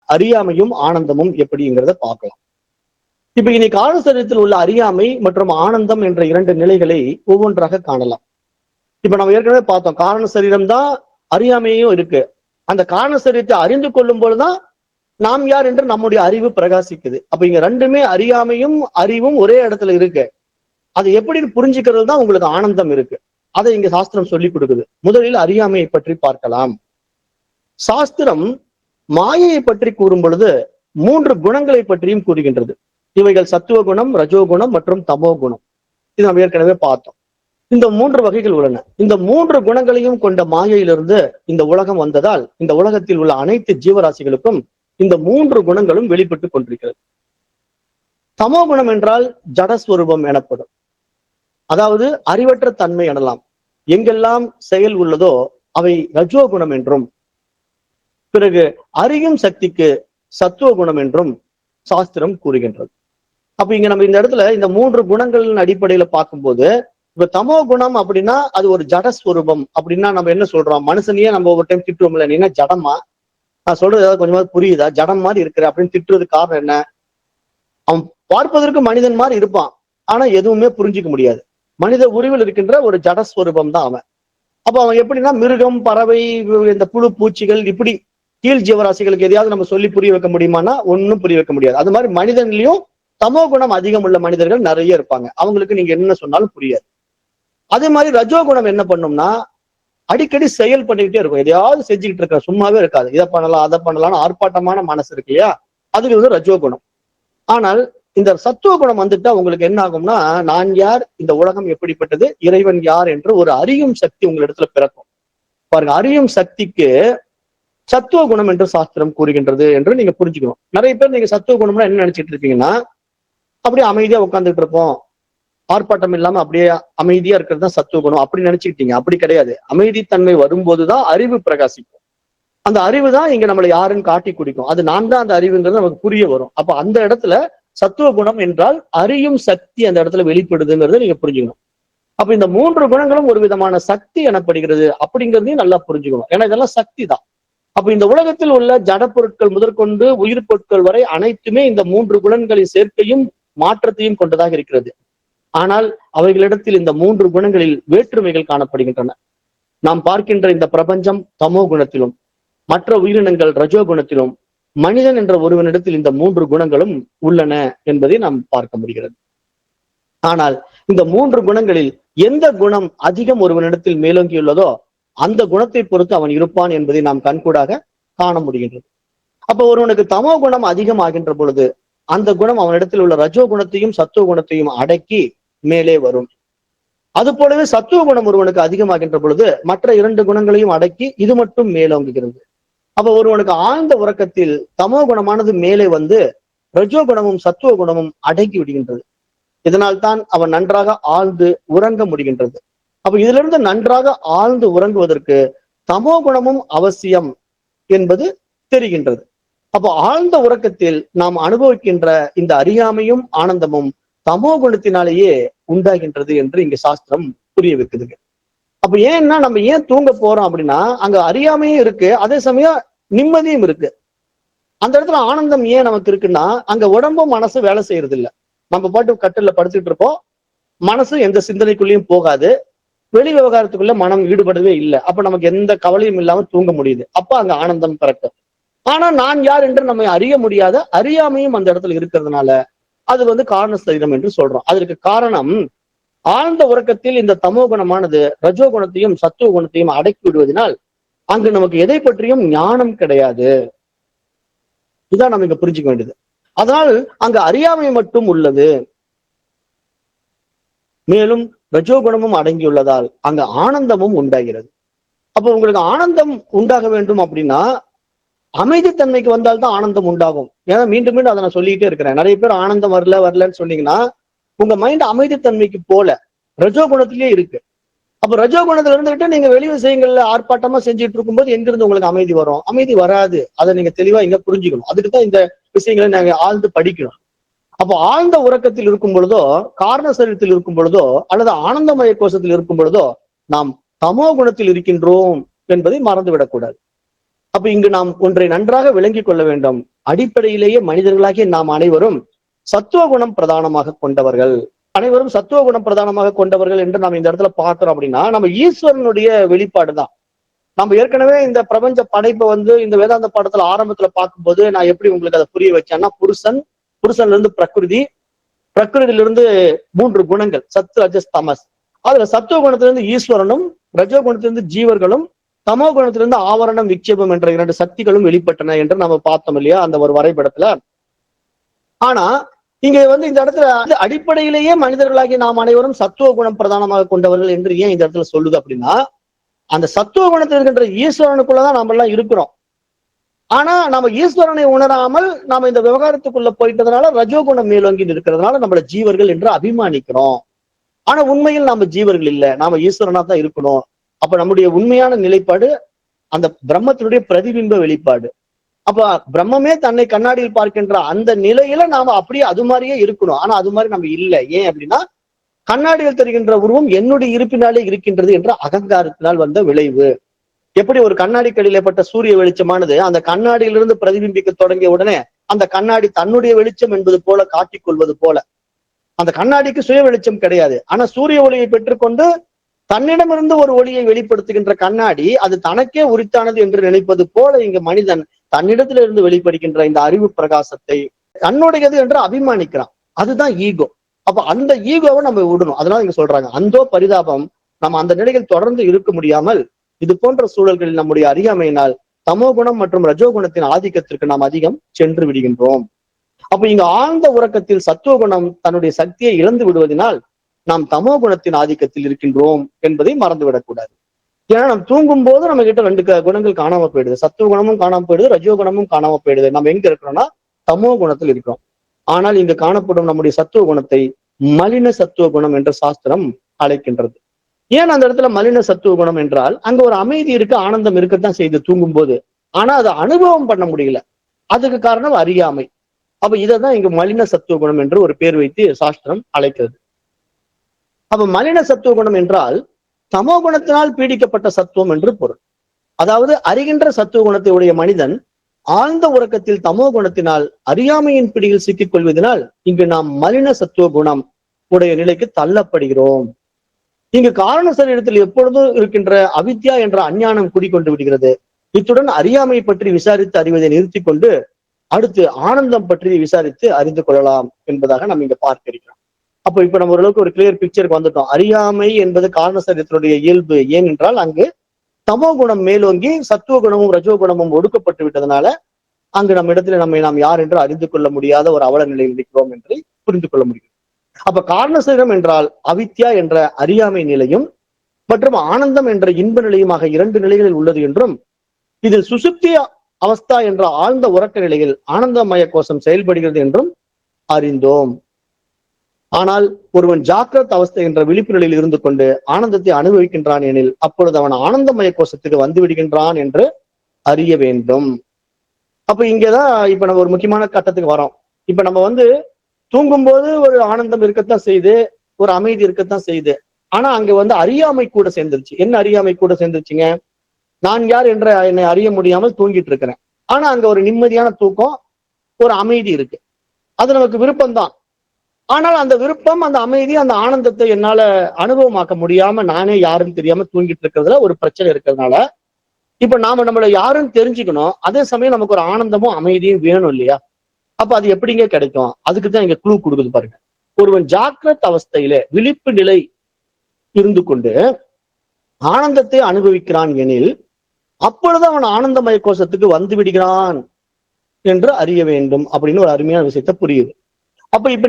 அறியாமையும் ஆனந்தமும் எப்படிங்கிறத பார்க்கலாம். இப்ப இனி காரண சரீரத்தில் உள்ள அறியாமை மற்றும் ஆனந்தம் என்ற இரண்டு நிலைகளை ஒவ்வொன்றாக காணலாம். இப்ப நம்ம ஏற்கனவே பார்த்தோம், காரண சரீரம் தான் அறியாமையும் இருக்கு. அந்த காரண சரீரத்தை அறிந்து கொள்ளும் போதுதான் நாம் யார் என்று நம்முடைய அறிவு பிரகாசிக்குது. அப்ப இங்க ரெண்டுமே அறியாமையும் அறிவும் ஒரே இடத்துல இருக்கு. அது எப்படி புரிஞ்சுக்கிறது தான் உங்களுக்கு ஆனந்தம் இருக்கு. அதை இங்க சாஸ்திரம் சொல்லி கொடுக்குது. முதலில் அறியாமையை பற்றி பார்க்கலாம். சாஸ்திரம் மாயையை பற்றி கூறும் பொழுது 3 குணங்களை பற்றியும் கூறுகின்றது. இவைகள் சத்துவ குணம், ரஜோகுணம் மற்றும் தமோ குணம். இது நம்ம ஏற்கனவே பார்த்தோம். இந்த 3 வகைகள் உள்ளன. இந்த 3 குணங்களையும் கொண்ட மாயையிலிருந்து இந்த உலகம் வந்ததால் இந்த உலகத்தில் உள்ள அனைத்து ஜீவராசிகளுக்கும் இந்த 3 குணங்களும் வெளிப்பட்டு கொண்டிருக்கிறது. தமோ குணம் என்றால் ஜடஸ்வரூபம் எனப்படும். அதாவது அறிவற்ற தன்மை எனலாம். எங்கெல்லாம் செயல் உள்ளதோ அவை ரஜோகுணம் என்றும், பிறகு அறியும் சக்திக்கு சத்துவ குணம் என்றும் சாஸ்திரம் கூறுகின்றது. அப்ப இங்க நம்ம இந்த இடத்துல இந்த 3 குணங்களின் அடிப்படையில பார்க்கும்போது, இப்ப தமோ குணம் அப்படின்னா அது ஒரு ஜடஸ்வரூபம். அப்படின்னா நம்ம என்ன சொல்றோம், மனுஷனையே நம்ம ஒவ்வொரு டைம் திட்டுவோம்ல, நீ என்ன ஜடமா, நான் சொல்றது ஏதாவது கொஞ்சமாவது புரியுதா, ஜடம் மாதிரி இருக்கிற அப்படின்னு திட்டுறதுக்கு காரணம் என்ன? அவன் பார்ப்பதற்கு மனிதன் மாதிரி இருப்பான், ஆனா எதுவுமே புரிஞ்சுக்க முடியாது. மனித உருவில் இருக்கின்ற ஒரு ஜடஸ்வரூபம் தான் அவன். அப்ப அவன் எப்படின்னா மிருகம், பறவை, இந்த புழு பூச்சிகள், இப்படி கீழ் ஜீவராசிகளுக்கு எதையாவது நம்ம சொல்லி புரிய வைக்க முடியுமானா ஒன்னும் புரிய வைக்க முடியாது. அது மாதிரி மனிதன்லயும் தமோ குணம் அதிகம் உள்ள மனிதர்கள் நிறைய இருப்பாங்க. அவங்களுக்கு நீங்க என்ன சொன்னாலும் புரியாது. அதே மாதிரி ரஜோகுணம் என்ன பண்ணும்னா அடிக்கடி செயல் பண்ணிக்கிட்டே இருக்கும். எதையாவது செஞ்சுக்கிட்டு இருக்க, சும்மாவே இருக்காது. இதை பண்ணலாம் அதை பண்ணலாம்னு ஆர்ப்பாட்டமான மனசு இருக்கு இல்லையா, அதுக்கு வந்து ரஜோகுணம். ஆனால் இந்த சத்துவ குணம் வந்துட்டா உங்களுக்கு என்ன ஆகும்னா, நான் யார், இந்த உலகம் எப்படிப்பட்டது, இறைவன் யார் என்று ஒரு அறியும் சக்தி உங்களிடத்துல பிறக்கும். பாருங்க, அறியும் சக்திக்கு சத்துவ குணம் என்று சாஸ்திரம் கூறுகின்றது என்று நீங்க புரிஞ்சுக்கணும். நிறைய பேர் நீங்க சத்துவ குணம்னா என்ன நினைச்சிட்டு இருக்கீங்கன்னா, அப்படியே அமைதியா உட்காந்துட்டு இருப்போம், ஆர்ப்பாட்டம் இல்லாம அப்படியே அமைதியா இருக்கிறது தான் சத்துவ குணம் அப்படி நினைச்சுக்கிட்டீங்க. அப்படி கிடையாது. அமைதித்தன்மை வரும்போதுதான் அறிவு பிரகாசிக்கும். அந்த அறிவு தான் இங்க நம்மளை யாருன்னு காட்டி குடிக்கும். அது நான் தான் அந்த அறிவுங்கிறது நமக்கு புரிய வரும். அப்ப அந்த இடத்துல சத்துவ குணம் என்றால் அறியும் சக்தி அந்த இடத்துல வெளிப்படுதுங்கிறத நீங்க புரிஞ்சுக்கணும். அப்ப இந்த 3 குணங்களும் ஒரு விதமான சக்தி எனப்படுகிறது அப்படிங்கிறதையும் நல்லா புரிஞ்சுக்கணும். ஏன்னா இதெல்லாம் சக்தி தான். அப்ப இந்த உலகத்தில் உள்ள ஜட பொருட்கள் முதற்கொண்டு உயிர் பொருட்கள் வரை அனைத்துமே இந்த 3 குணங்களின் சேர்க்கையும் மாற்றத்தையும் கொண்டதாக இருக்கிறது. ஆனால் அவைகளிடத்தில் இந்த 3 குணங்களில் வேற்றுமைகள் காணப்படுகின்றன. நாம் பார்க்கின்ற இந்த பிரபஞ்சம் தமோ குணத்திலும், மற்ற உயிரினங்கள் ரஜோ குணத்திலும், மனிதன் என்ற ஒருவனிடத்தில் இந்த 3 குணங்களும் உள்ளன என்பதை நாம் பார்க்க முடிகிறது. ஆனால் இந்த 3 குணங்களில் எந்த குணம் அதிகம் ஒருவனிடத்தில் மேலோங்கியுள்ளதோ அந்த குணத்தை பொறுத்து அவன் இருப்பான் என்பதை நாம் கண்கூடாக காண முடிகின்றது. அப்ப ஒருவனுக்கு தமோ குணம் அதிகமாகின்ற பொழுது அந்த குணம் அவனிடத்தில் உள்ள ரஜோ குணத்தையும் சத்துவ குணத்தையும் அடக்கி மேலே வரும். அது போலவே சத்துவ குணம் ஒருவனுக்கு அதிகமாகின்ற பொழுது மற்ற 2 குணங்களையும் அடக்கி இது மட்டும் மேலோங்குகிறது. அப்ப ஒருவனுக்கு ஆழ்ந்த உறக்கத்தில் தமோ குணமானது மேலே வந்து ரஜோ குணமும் சத்துவ குணமும் அடக்கி விடுகின்றது. இதனால் தான் அவன் நன்றாக ஆழ்ந்து உறங்க முடிகின்றது. அப்ப இதுல இருந்து நன்றாக ஆழ்ந்து உறங்குவதற்கு தமோ குணமும் அவசியம் என்பது தெரிகின்றது. அப்போ ஆழ்ந்த உறக்கத்தில் நாம் அனுபவிக்கின்ற இந்த அறியாமையும் ஆனந்தமும் தமோ குணத்தினாலேயே உண்டாகின்றது என்று இங்க சாஸ்திரம் புரிய வைக்குதுங்க. அப்ப ஏன்னா நம்ம ஏன் தூங்க போறோம் அப்படின்னா, அங்க அறியாமையும் இருக்கு, அதே சமயம் நிம்மதியும் இருக்கு. அந்த இடத்துல ஆனந்தம் ஏன் நமக்கு இருக்குன்னா, அங்க உடம்பும் மனசு வேலை செய்யறது இல்லை. நம்ம பாட்டு கட்டில படுத்துட்டு இருப்போம், மனசு எந்த சிந்தனைக்குள்ளேயும் போகாது, வெளி விவகாரத்துக்குள்ள மனம் ஈடுபடவே இல்லை. அப்ப நமக்கு எந்த கவலையும் இல்லாம தூங்க முடியுது. அப்ப அங்க ஆனந்தம் பிறக்கும். ஆனா நான் யார் என்று நம்ம அறிய முடியாத அறியாமையும் அந்த இடத்துல இருக்கிறதுனால அது வந்து காரண சரீரம் என்று சொல்றோம். அதற்கு காரணம் ஆழ்ந்த உறக்கத்தில் இந்த தமோ குணமானது ரஜோ குணத்தையும் சத்துவ குணத்தையும் அடக்கி விடுவதனால் அங்கு நமக்கு எதை பற்றியும் ஞானம் கிடையாது. இதான் நம்ம இங்க புரிஞ்சுக்க வேண்டியது. அதனால் அங்கு அறியாமை மட்டும் உள்ளது. மேலும் ரஜோகுணமும் அடங்கியுள்ளதால் அங்க ஆனந்தமும் உண்டாகிறது. அப்போ உங்களுக்கு ஆனந்தம் உண்டாக வேண்டும் அப்படின்னா அமைதித்தன்மைக்கு வந்தால்தான் ஆனந்தம் உண்டாகும். ஏன்னா மீண்டும் மீண்டும் அதை நான் சொல்லிக்கிட்டே இருக்கிறேன். நிறைய பேர் ஆனந்தம் வரலன்னு சொன்னீங்கன்னா உங்க மைண்ட் அமைதித்தன்மைக்கு போல ரஜோ குணத்திலேயே இருக்கு. அப்ப ரஜோ குணத்துல இருந்துகிட்டு நீங்க வெளி விஷயங்கள்ல ஆர்ப்பாட்டமா செஞ்சுட்டு இருக்கும்போது எங்கிருந்து உங்களுக்கு அமைதி வரும்? அமைதி வராது. அதை நீங்க தெளிவா இங்க புரிஞ்சுக்கணும். அதுக்குதான் இந்த விஷயங்களை நாங்க ஆழ்ந்து படிக்கணும். அப்போ ஆழ்ந்த உறக்கத்தில் இருக்கும் பொழுதோ, காரண சரீரத்தில் இருக்கும் பொழுதோ, அல்லது ஆனந்தமய கோஷத்தில் இருக்கும் பொழுதோ நாம் தமோ குணத்தில் இருக்கின்றோம் என்பதை மறந்து விடக்கூடாது. அப்ப இங்கு நாம் ஒன்றை நன்றாக விளங்கிக் கொள்ள வேண்டும். அடிப்படையிலேயே மனிதர்களாகிய நாம் அனைவரும் சத்துவ குணம் பிரதானமாக கொண்டவர்கள். அனைவரும் சத்துவ குணம் பிரதானமாக கொண்டவர்கள் என்று நாம் இந்த இடத்துல பார்க்கிறோம் அப்படின்னா, நம்ம ஈஸ்வரனுடைய வெளிப்பாடு தான். நம்ம ஏற்கனவே இந்த பிரபஞ்ச படைப்பை இந்த வேதாந்த பாடத்துல ஆரம்பத்துல பார்க்கும்போது நான் எப்படி உங்களுக்கு அதை புரிய வச்சேன்னா, புருஷன்ல இருந்து பிரகிருதி, பிரகிருதியிலிருந்து 3 குணங்கள் சத்து, ரஜஸ், தமஸ். அதுல சத்துவ குணத்திலிருந்து ஈஸ்வரனும், ரஜோ குணத்திலிருந்து ஜீவர்களும், தமோ குணத்திலிருந்து ஆவரணம், விக்ஷேபம் என்ற 2 சக்திகளும் வெளிப்பட்டன என்று நம்ம பார்த்தோம் இல்லையா அந்த ஒரு வரைபடத்துல. ஆனா இங்க இந்த இடத்துல அடிப்படையிலேயே மனிதர்களாகி நாம் அனைவரும் சத்துவ குணம் பிரதானமாக கொண்டவர்கள் என்று ஏன் இந்த இடத்துல சொல்லுது அப்படின்னா, அந்த சத்துவ குணத்தில் இருக்கின்ற ஈஸ்வரனுக்குள்ளதான் நாம எல்லாம் இருக்கிறோம். ஆனா நம்ம ஈஸ்வரனை உணராமல் நாம இந்த விவகாரத்துக்குள்ள போயிட்டதுனால ரஜோகுணம் மேலோங்கி இருக்கிறதுனால நம்மள ஜீவர்கள் என்று அபிமானிக்கிறோம். ஆனா உண்மையில் நாம ஜீவர்கள் இல்லை, நாம ஈஸ்வரனா தான் இருக்கணும். அப்ப நம்முடைய உண்மையான நிலைப்பாடு அந்த பிரம்மத்தினுடைய பிரதிபிம்ப வெளிப்பாடு. அப்ப பிரம்மமே தன்னை கண்ணாடியில் பார்க்கின்ற அந்த நிலையில நாம அப்படியே அது மாதிரியே இருக்கணும். ஆனா அது மாதிரி நம்ம இல்லை. ஏன் அப்படின்னா, கண்ணாடியில் தெரிகின்ற உருவம் என்னுடைய இருப்பினாலே இருக்கின்றது என்ற அகங்காரத்தினால் வந்த விளைவு. எப்படி ஒரு கண்ணாடி கடியிலப்பட்ட சூரிய வெளிச்சமானது அந்த கண்ணாடியிலிருந்து பிரதிபிம்பிக்க தொடங்கிய உடனே அந்த கண்ணாடி தன்னுடைய வெளிச்சம் என்பது போல காட்டிக் கொள்வது போல, அந்த கண்ணாடிக்கு சுய வெளிச்சம் கிடையாது. ஆனா சூரிய ஒளியை பெற்றுக்கொண்டு தன்னிடமிருந்து ஒரு ஒளியை வெளிப்படுத்துகின்ற கண்ணாடி அது தனக்கே உரித்தானது என்று நினைப்பது போல இங்க மனிதன் தன்னிடத்திலிருந்து வெளிப்படுகின்ற இந்த அறிவு பிரகாசத்தை தன்னுடையது என்று அபிமானிக்கிறான். அதுதான் ஈகோ. அப்ப அந்த ஈகோவை நம்ம விடணும். அதனால இங்க சொல்றாங்க, அந்தோ பரிதாபம், நம்ம அந்த நிலையில் தொடர்ந்து இருக்க முடியாமல் இது போன்ற சூழல்களில் நம்முடைய அறியாமையினால் தமோ குணம் மற்றும் ரஜோகுணத்தின் ஆதிக்கத்திற்கு நாம் அதிகம் சென்று விடுகின்றோம். அப்ப இங்க ஆழ்ந்த உறக்கத்தில் சத்துவ குணம் தன்னுடைய சக்தியை இழந்து விடுவதனால் நாம் தமோ குணத்தின் ஆதிக்கத்தில் இருக்கின்றோம் என்பதை மறந்துவிடக்கூடாது. ஏன்னா நம்ம தூங்கும் போது நம்ம கிட்ட 2 குணங்கள் காணாம போயிடுது. சத்துவ குணமும் காணாம போயிடுது, ரஜோ குணமும் காணாம போயிடுது. நம்ம எங்க இருக்கிறோம்னா தமோ குணத்தில் இருக்கிறோம். ஆனால் இங்கு காணப்படும் நம்முடைய சத்துவ குணத்தை மலின சத்துவ குணம் என்று சாஸ்திரம் அழைக்கின்றது. ஏன் அந்த இடத்துல மலின சத்துவ குணம் என்றால், அங்க ஒரு அமைதி இருக்கு, ஆனந்தம் இருக்கத்தான் செய்து தூங்கும் போது. ஆனா அதை அனுபவம் பண்ண முடியல. அதுக்கு காரணம் அறியாமை. அப்ப இதைதான் இங்கு மலின சத்துவ குணம் என்று ஒரு பேர் வைத்து சாஸ்திரம் அழைக்கிறது. அப்ப மலின சத்துவ குணம் என்றால் தமோ குணத்தினால் பீடிக்கப்பட்ட சத்துவம் என்று பொருள். அதாவது அறிகின்ற சத்துவ குணத்தை உடைய மனிதன் ஆழ்ந்த உறக்கத்தில் தமோ குணத்தினால் அறியாமையின் பிடியில் சிக்கிக் கொள்வதனால் இங்கு நாம் மலின சத்துவ குணம் உடைய நிலைக்கு தள்ளப்படுகிறோம். இங்கு காரண சரீரத்தில் எப்பொழுதும் இருக்கின்ற அவித்யா என்ற அஞ்ஞானம் குடிக்கொண்டு விடுகிறது. இத்துடன் அறியாமை பற்றி விசாரித்து அறிவதை நிறுத்தி கொண்டு அடுத்து ஆனந்தம் பற்றி விசாரித்து அறிந்து கொள்ளலாம் என்பதாக நம்ம இங்க பார்க்க இருக்கிறோம். அப்போ இப்ப நம்ம ஓரளவுக்கு ஒரு கிளியர் பிக்சருக்கு வந்துட்டோம். அறியாமை என்பது காரண சரீரத்தினுடைய இயல்பு. ஏனென்றால் அங்கு தமோ குணம் மேலோங்கி சத்துவ குணமும் ரஜோ குணமும் ஒடுக்கப்பட்டு விட்டதுனால அங்கு நம்ம இடத்துல நாம் யார் என்று அறிந்து கொள்ள முடியாத ஒரு அவல நிலையில் இருக்கிறோம் என்று புரிந்து கொள்ள முடியும். அப்ப காரண சரீரம் என்றால் அவித்யா என்ற அறியாமை நிலையும் மற்றும் ஆனந்தம் என்ற இன்ப நிலையுமாக 2 நிலைகளில் உள்ளது என்றும், இதில் சுசுப்தி அவஸ்தா என்ற ஆழ்ந்த உறக்க நிலையில் ஆனந்தமய கோஷம் செயல்படுகிறது என்றும் அறிந்தோம். ஆனால் ஒருவன் ஜாக்கிரத் அவஸ்தை என்ற விழிப்பு நிலையில் இருந்து கொண்டு ஆனந்தத்தை அனுபவிக்கின்றான் எனில் அப்பொழுது அவன் ஆனந்தமய கோஷத்துக்கு வந்து விடுகின்றான் என்று அறிய வேண்டும். அப்ப இங்கதான் இப்ப நம்ம ஒரு முக்கியமான கட்டத்துக்கு வரோம். இப்ப நம்ம தூங்கும் போது ஒரு ஆனந்தம் இருக்கத்தான் செய்யுது, ஒரு அமைதி இருக்கத்தான் செய்யுது. ஆனா அங்க அறியாமை கூட சேர்ந்துருச்சு. என்ன அறியாமை கூட சேர்ந்துருச்சுங்க? நான் யார் என்ற என்னை அறிய முடியாமல் தூங்கிட்டு இருக்கிறேன். ஆனா அங்க ஒரு நிம்மதியான தூக்கம், ஒரு அமைதி இருக்கு. அது நமக்கு விருப்பம்தான். ஆனால் அந்த விருப்பம், அந்த அமைதி, அந்த ஆனந்தத்தை என்னால அனுபவமாக்க முடியாம நானே யாருன்னு தெரியாம தூங்கிட்டு இருக்கிறதுல ஒரு பிரச்சனை இருக்கிறதுனால இப்ப நாம நம்மள யாருன்னு தெரிஞ்சுக்கணும். அதே சமயம் நமக்கு ஒரு ஆனந்தமும் அமைதியும் வேணும் இல்லையா? அப்ப அது எப்படிங்க கிடைக்கும்? அதுக்குதான் இங்க குழு கொடுக்குது பாருங்க. ஒருவன் ஜாக்கிரத் அவஸ்தையில விழிப்பு நிலை இருந்து கொண்டு ஆனந்தத்தை அனுபவிக்கிறான் எனில் அப்பொழுது அவன் ஆனந்தமய கோஷத்துக்கு வந்து விடுகிறான் என்று அறிய வேண்டும் அப்படின்னு ஒரு அருமையான விஷயத்த புரியுது. அப்ப இப்ப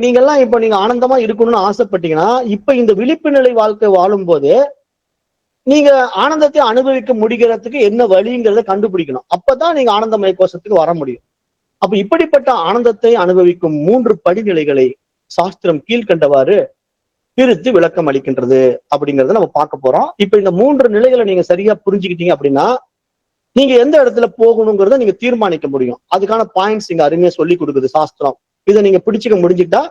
நீங்க ஆனந்தமா இருக்கணும்னு ஆசைப்பட்டீங்கன்னா இப்ப இந்த விழிப்பு நிலை வாழ்க்கை வாழும் போது நீங்க ஆனந்தத்தை அனுபவிக்க முடிகிறதுக்கு என்ன வழிங்கிறத கண்டுபிடிக்கணும். அப்பதான் நீங்க ஆனந்தமய கோஷத்துக்கு வர முடியும். அப்ப இப்படிப்பட்ட ஆனந்தத்தை அனுபவிக்கும் 3 படிநிலைகளை சாஸ்திரம் கீழ்கண்டவாறு பிரித்து விளக்கம் அளிக்கின்றது அப்படிங்கிறத நம்ம பார்க்க போறோம். இப்ப இந்த 3 நிலைகளை நீங்க சரியா புரிஞ்சுக்கிட்டீங்க அப்படின்னா நீங்க எந்த இடத்துல போகணுங்கிறத நீங்க தீர்மானிக்க முடியும். அதுக்கான பாயிண்ட்ஸ் இங்க அருமையா சொல்லி கொடுக்குது சாஸ்திரம். இதை நீங்க பிடிச்சுக்க முடிஞ்சுக்கிட்டா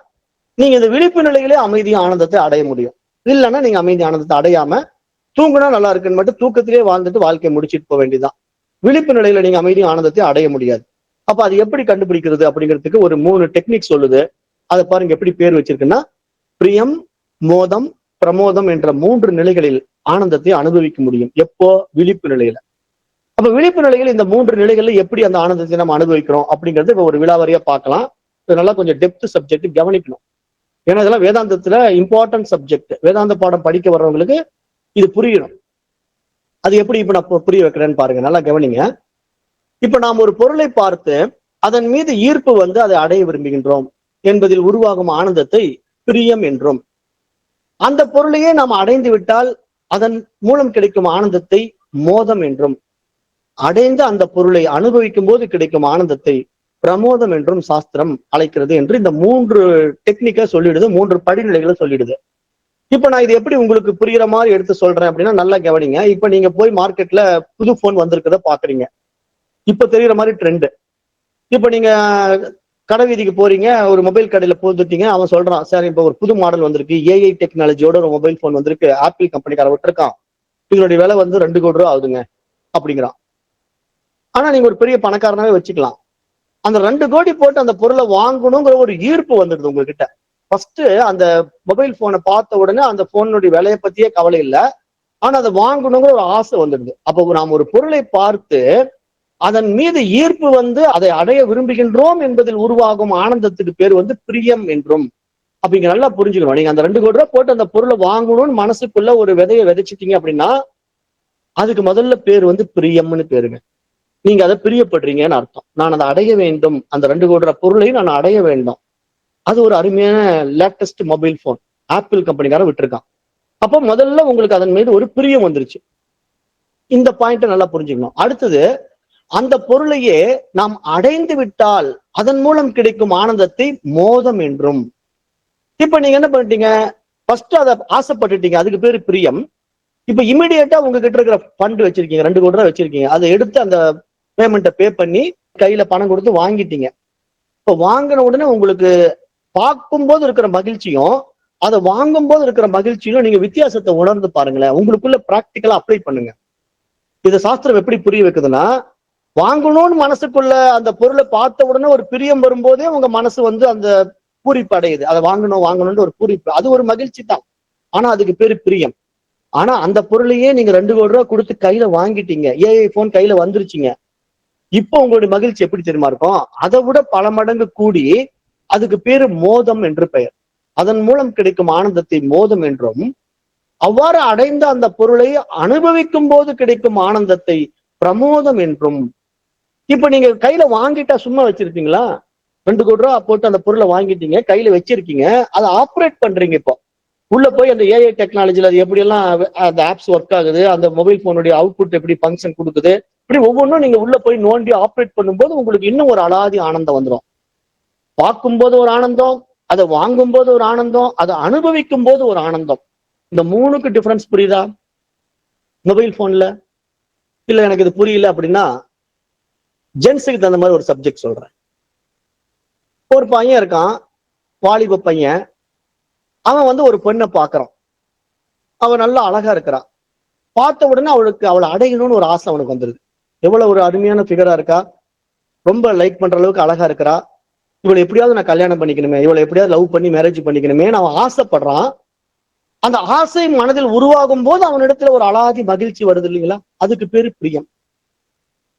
நீங்க இந்த விழிப்பு நிலையிலே அமைதியும் ஆனந்தத்தை அடைய முடியும். இல்லைன்னா நீங்க அமைதி ஆனந்தத்தை அடையாம தூங்குனா நல்லா இருக்குன்னு மட்டும் தூக்கத்திலே வாழ்ந்துட்டு வாழ்க்கையை முடிச்சுட்டு போக வேண்டியதுதான். விழிப்பு நிலையில நீங்க அமைதியும் ஆனந்தத்தை அடைய முடியாது. அப்ப அது எப்படி கண்டுபிடிக்கிறது அப்படிங்கிறதுக்கு ஒரு 3 டெக்னிக் சொல்லுது. அதை பாருங்க எப்படி பேர் வச்சிருக்குன்னா, பிரியம், மோதம், பிரமோதம் என்ற 3 நிலைகளில் ஆனந்தத்தை அனுபவிக்க முடியும். எப்போ? விழிப்பு நிலையில. அப்ப விழிப்பு நிலையில் இந்த 3 நிலைகள்ல எப்படி அந்த ஆனந்தத்தை நம்ம அனுபவிக்கிறோம் அப்படிங்கறது இப்ப ஒரு விலாவரியா பார்க்கலாம். இது நல்லா கொஞ்சம் டெப்த் சப்ஜெக்ட் கவனிக்கணும். ஏன்னா இதெல்லாம் வேதாந்தத்துல இம்பார்ட்டன்ட் சப்ஜெக்ட். வேதாந்த பாடம் படிக்க வர்றவங்களுக்கு இது புரியணும். அது எப்படி இப்ப நான் புரிய வைக்கிறேன்னு பாருங்க, நல்லா கவனிங்க. இப்ப நாம் ஒரு பொருளை பார்த்து அதன் மீது ஈர்ப்பு வந்து அதை அடைய விரும்புகின்றோம் என்பதில் உருவாகும் ஆனந்தத்தை பிரியம் என்றும், அந்த பொருளையே நாம் அடைந்து விட்டால் அதன் மூலம் கிடைக்கும் ஆனந்தத்தை மோதம் என்றும், அடைந்த அந்த பொருளை அனுபவிக்கும் போது கிடைக்கும் ஆனந்தத்தை பிரமோதம் என்றும் சாஸ்திரம் அழைக்கிறது என்று இந்த 3 டெக்னிக்கா சொல்லிடுது, 3 படிநிலைகளை சொல்லிடுது. இப்ப நான் இது எப்படி உங்களுக்கு புரியுற மாதிரி எடுத்து சொல்றேன் அப்படின்னா நல்லா கவனிங்க. இப்ப நீங்க போய் மார்க்கெட்ல புது போன் வந்திருக்கிறத பாக்குறீங்க. இப்ப தெரியுற மாதிரி ட்ரெண்ட். இப்ப நீங்க கடை வீதிக்கு போறீங்க, ஒரு மொபைல் கடையில போட்டுட்டீங்க, அவன் சொல்றான், சார் இப்ப ஒரு புது மாடல் வந்திருக்கு, ஏஐ டெக்னாலஜியோட ஒரு மொபைல் போன் வந்திருக்கு, ஆப்பிள் கம்பெனிக்கார விட்டுருக்கான், இதனுடைய விலை வந்து 2 கோடி ரூபா ஆகுதுங்க அப்படிங்கிறான். ஆனா நீங்க ஒரு பெரிய பணக்காரனாவே வச்சுக்கலாம். அந்த 2 கோடி போட்டு அந்த பொருளை வாங்கணுங்கிற ஒரு ஈர்ப்பு வந்துடுது உங்ககிட்ட. ஃபர்ஸ்ட் அந்த மொபைல் போனை பார்த்த உடனே அந்த போனுடைய விலையை பத்தியே கவலை இல்லை, ஆனா அதை வாங்கணுங்கிற ஒரு ஆசை வந்துடுது. அப்போ நாம் ஒரு பொருளை பார்த்து அதன் மீது ஈர்ப்பு வந்து அதை அடைய விரும்புகின்றோம் என்பதில் உருவாகும் ஆனந்தத்துக்கு பேர் வந்து பிரியம் என்றும். அப்படிங்க நல்லா புரிஞ்சுக்கணும். நீங்க அந்த 2 கோடி ரூபாய் போட்டு அந்த பொருளை வாங்கணும்னு மனசுக்குள்ள ஒரு விதையை விதைச்சிட்டீங்க அப்படின்னா அதுக்கு முதல்ல பேர் வந்து பிரியம்னு பேருங்க. நீங்க அதை பிரியப்படுறீங்கன்னு அர்த்தம். நான் அதை அடைய வேண்டும், அந்த 2 கோடி ரூபாய் பொருளையும் நான் அடைய வேண்டும். அது ஒரு அருமையான லேட்டஸ்ட் மொபைல் போன் ஆப்பிள் கம்பெனிக்காரன் விட்டுருக்கான். அப்போ முதல்ல உங்களுக்கு அதன் மீது ஒரு பிரியம் வந்துருச்சு. இந்த பாயிண்ட நல்லா புரிஞ்சுக்கணும். அடுத்தது, அந்த பொருளையே நாம் அடைந்து விட்டால் அதன் மூலம் கிடைக்கும் ஆனந்தத்தை மோதம் என்றும். இப்ப நீங்க என்ன பண்ணிட்டீங்க, ஃபர்ஸ்ட் அதை ஆசைப்பட்டுட்டீங்க, அதுக்கு பேரு பிரியம். இப்ப இமிடியேட்டா உங்ககிட்ட இருக்கிற ஃபண்ட் வச்சிருக்கீங்க, 2 கோடி ரூபாய் வச்சிருக்கீங்க, அதை எடுத்து அந்த பேமெண்ட்டை பே பண்ணி கையில பணம் கொடுத்து வாங்கிட்டீங்க. இப்ப வாங்கின உடனே உங்களுக்கு பார்க்கும்போது இருக்கிற மகிழ்ச்சியும் அதை வாங்கும் போது இருக்கிற மகிழ்ச்சியும் நீங்க வித்தியாசத்தை உணர்ந்து பாருங்களேன். உங்களுக்குள்ள பிராக்டிக்கலா அப்ளை பண்ணுங்க. இதை சாஸ்திரம் எப்படி புரிய வைக்குதுன்னா, வாங்கணும்னு மனசுக்குள்ள அந்த பொருளை பார்த்த உடனே ஒரு பிரியம் வரும்போதே உங்க மனசு வந்து அந்த பூரிப்பு அடையுது. அதை வாங்கணும்னு ஒரு பூரிப்பு, அது ஒரு மகிழ்ச்சி தான். ஆனா அதுக்கு பேரு பிரியம். ஆனா அந்த பொருளையே நீங்க 2 கோடி ரூபாய் கொடுத்து கையில வாங்கிட்டீங்க, ஏஐ போன் கையில வந்துருச்சுங்க. இப்போ உங்களுடைய மகிழ்ச்சி எப்படி தெரியுமா இருக்கும், அதை விட பல மடங்கு கூடி அதுக்கு பேரு மோதம் என்று பெயர். அதன் மூலம் கிடைக்கும் ஆனந்தத்தை மோதம் என்றும், அவ்வாறு அடைந்த அந்த பொருளை அனுபவிக்கும் போது கிடைக்கும் ஆனந்தத்தை பிரமோதம் என்றும். இப்ப நீங்க கையில வாங்கிட்டா சும்மா வச்சிருக்கீங்களா? 2 கோடி ரூபாய் போட்டு அந்த பொருளை வாங்கிட்டீங்க, கையில வச்சிருக்கீங்க, அதை ஆப்ரேட் பண்றீங்க. இப்போ உள்ள போய் அந்த ஏஐ டெக்னாலஜில அது எப்படி எல்லாம் அந்த ஆப்ஸ் ஒர்க் ஆகுது, அந்த மொபைல் போனுடைய அவுட்புட் எப்படி ஃபங்க்ஷன் கொடுக்குது, இப்படி ஒவ்வொன்றும் நீங்க உள்ள போய் நோண்டி ஆப்ரேட் பண்ணும்போது உங்களுக்கு இன்னும் ஒரு அலாதி ஆனந்தம் வந்துடும். பார்க்கும்போது ஒரு ஆனந்தம், அதை வாங்கும் போது ஒரு ஆனந்தம், அதை அனுபவிக்கும் போது ஒரு ஆனந்தம். இந்த 3க்கு டிஃபரன்ஸ் புரியுதா மொபைல் போன்ல? இல்ல எனக்கு இது புரியல அப்படின்னா ஜென்ஸுக்கு தகுந்த மாதிரி ஒரு சப்ஜெக்ட் சொல்றேன். ஒரு பையன் இருக்கான், வாலிப பையன். அவன் வந்து ஒரு பெண்ணை பார்க்கறான், அவன் நல்லா அழகா இருக்கிறான். பார்த்த உடனே அவளை அடையணும்னு ஒரு ஆசை அவனுக்கு வந்துருது. எவ்வளவு ஒரு அருமையான ஃபிகரா இருக்கா, ரொம்ப லைக் பண்ற அளவுக்கு அழகா இருக்கிறா, இவளை எப்படியாவது நான் கல்யாணம் பண்ணிக்கணுமே, இவளை எப்படியாவது லவ் பண்ணி மேரேஜ் பண்ணிக்கணுமே அவன் ஆசைப்படுறான். அந்த ஆசை மனதில் உருவாகும் போது அவனிடத்துல ஒரு அலாதி மகிழ்ச்சி வருது இல்லைங்களா, அதுக்கு பேரு பிரியம்.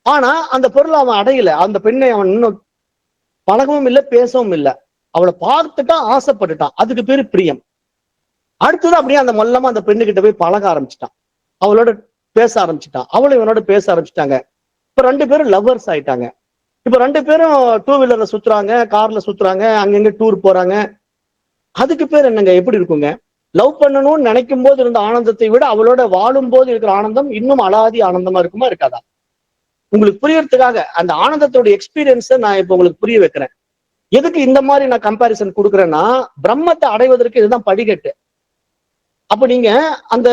ஆனா அந்த பொருளை அவன் அடையல, அந்த பெண்ணை அவன் இன்னும் பழகவும் இல்லை, பேசவும் இல்லை, அவளை பார்த்துட்டான், ஆசைப்பட்டுட்டான், அதுக்கு பேரு பிரியம். அடுத்தது அப்படியே அந்த மொல்லமா அந்த பெண்ணு கிட்ட போய் பழக ஆரம்பிச்சுட்டான், அவளோட பேச ஆரம்பிச்சுட்டான், அவளும் இவனோட பேச ஆரம்பிச்சுட்டாங்க. இப்ப 2 பேரும் லவ்வர்ஸ் ஆயிட்டாங்க. இப்ப 2 பேரும் 2 வீலர்ல சுத்துறாங்க, கார்ல சுத்துறாங்க, அங்கங்க டூர் போறாங்க. அதுக்கு பேர் என்னங்க, எப்படி இருக்குங்க? லவ் பண்ணணும்னு நினைக்கும் போது இருந்த ஆனந்தத்தை விட அவளோட வாழும் போது இருக்கிற ஆனந்தம் இன்னும் அலாதி ஆனந்தமா இருக்குமா இருக்காதா? உங்களுக்கு புரியறதுக்காக அந்த ஆனந்தத்தோட எக்ஸ்பீரியன்ஸை நான் இப்ப உங்களுக்கு புரிய வைக்கிறேன். எதுக்கு இந்த மாதிரி நான் கம்பேரிசன் கொடுக்குறேன்னா, பிரம்மத்தை அடைவதற்கு இதுதான் படிக்கட்டு. அப்ப நீங்க அந்த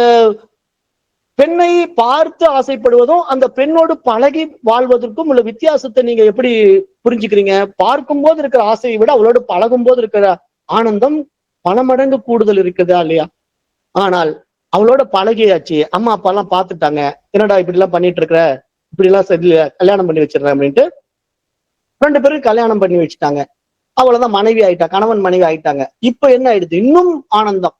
பெண்ணை பார்த்து ஆசைப்படுவதும் அந்த பெண்ணோடு பழகி வாழ்வதற்கும் உள்ள வித்தியாசத்தை நீங்க எப்படி புரிஞ்சுக்கிறீங்க? பார்க்கும் போது இருக்கிற ஆசையை விட அவளோடு பழகும் போது இருக்கிற ஆனந்தம் பல மடங்கு கூடுதல் இருக்குதா இல்லையா? ஆனால் அவளோட பழகியாச்சு, அம்மா அப்பா எல்லாம் பார்த்துட்டாங்க, என்னடா இப்படி எல்லாம் பண்ணிட்டு இருக்கிற, இப்படி எல்லாம் சரி கல்யாணம் பண்ணி வச்சிடறேன் அப்படின்ட்டு 2 பேரும் கல்யாணம் பண்ணி வச்சுட்டாங்க. அவ்வளவுதான், மனைவி ஆயிட்டா, கணவன் மனைவி ஆயிட்டாங்க. இப்ப என்ன ஆயிடுது, இன்னும் ஆனந்தம்.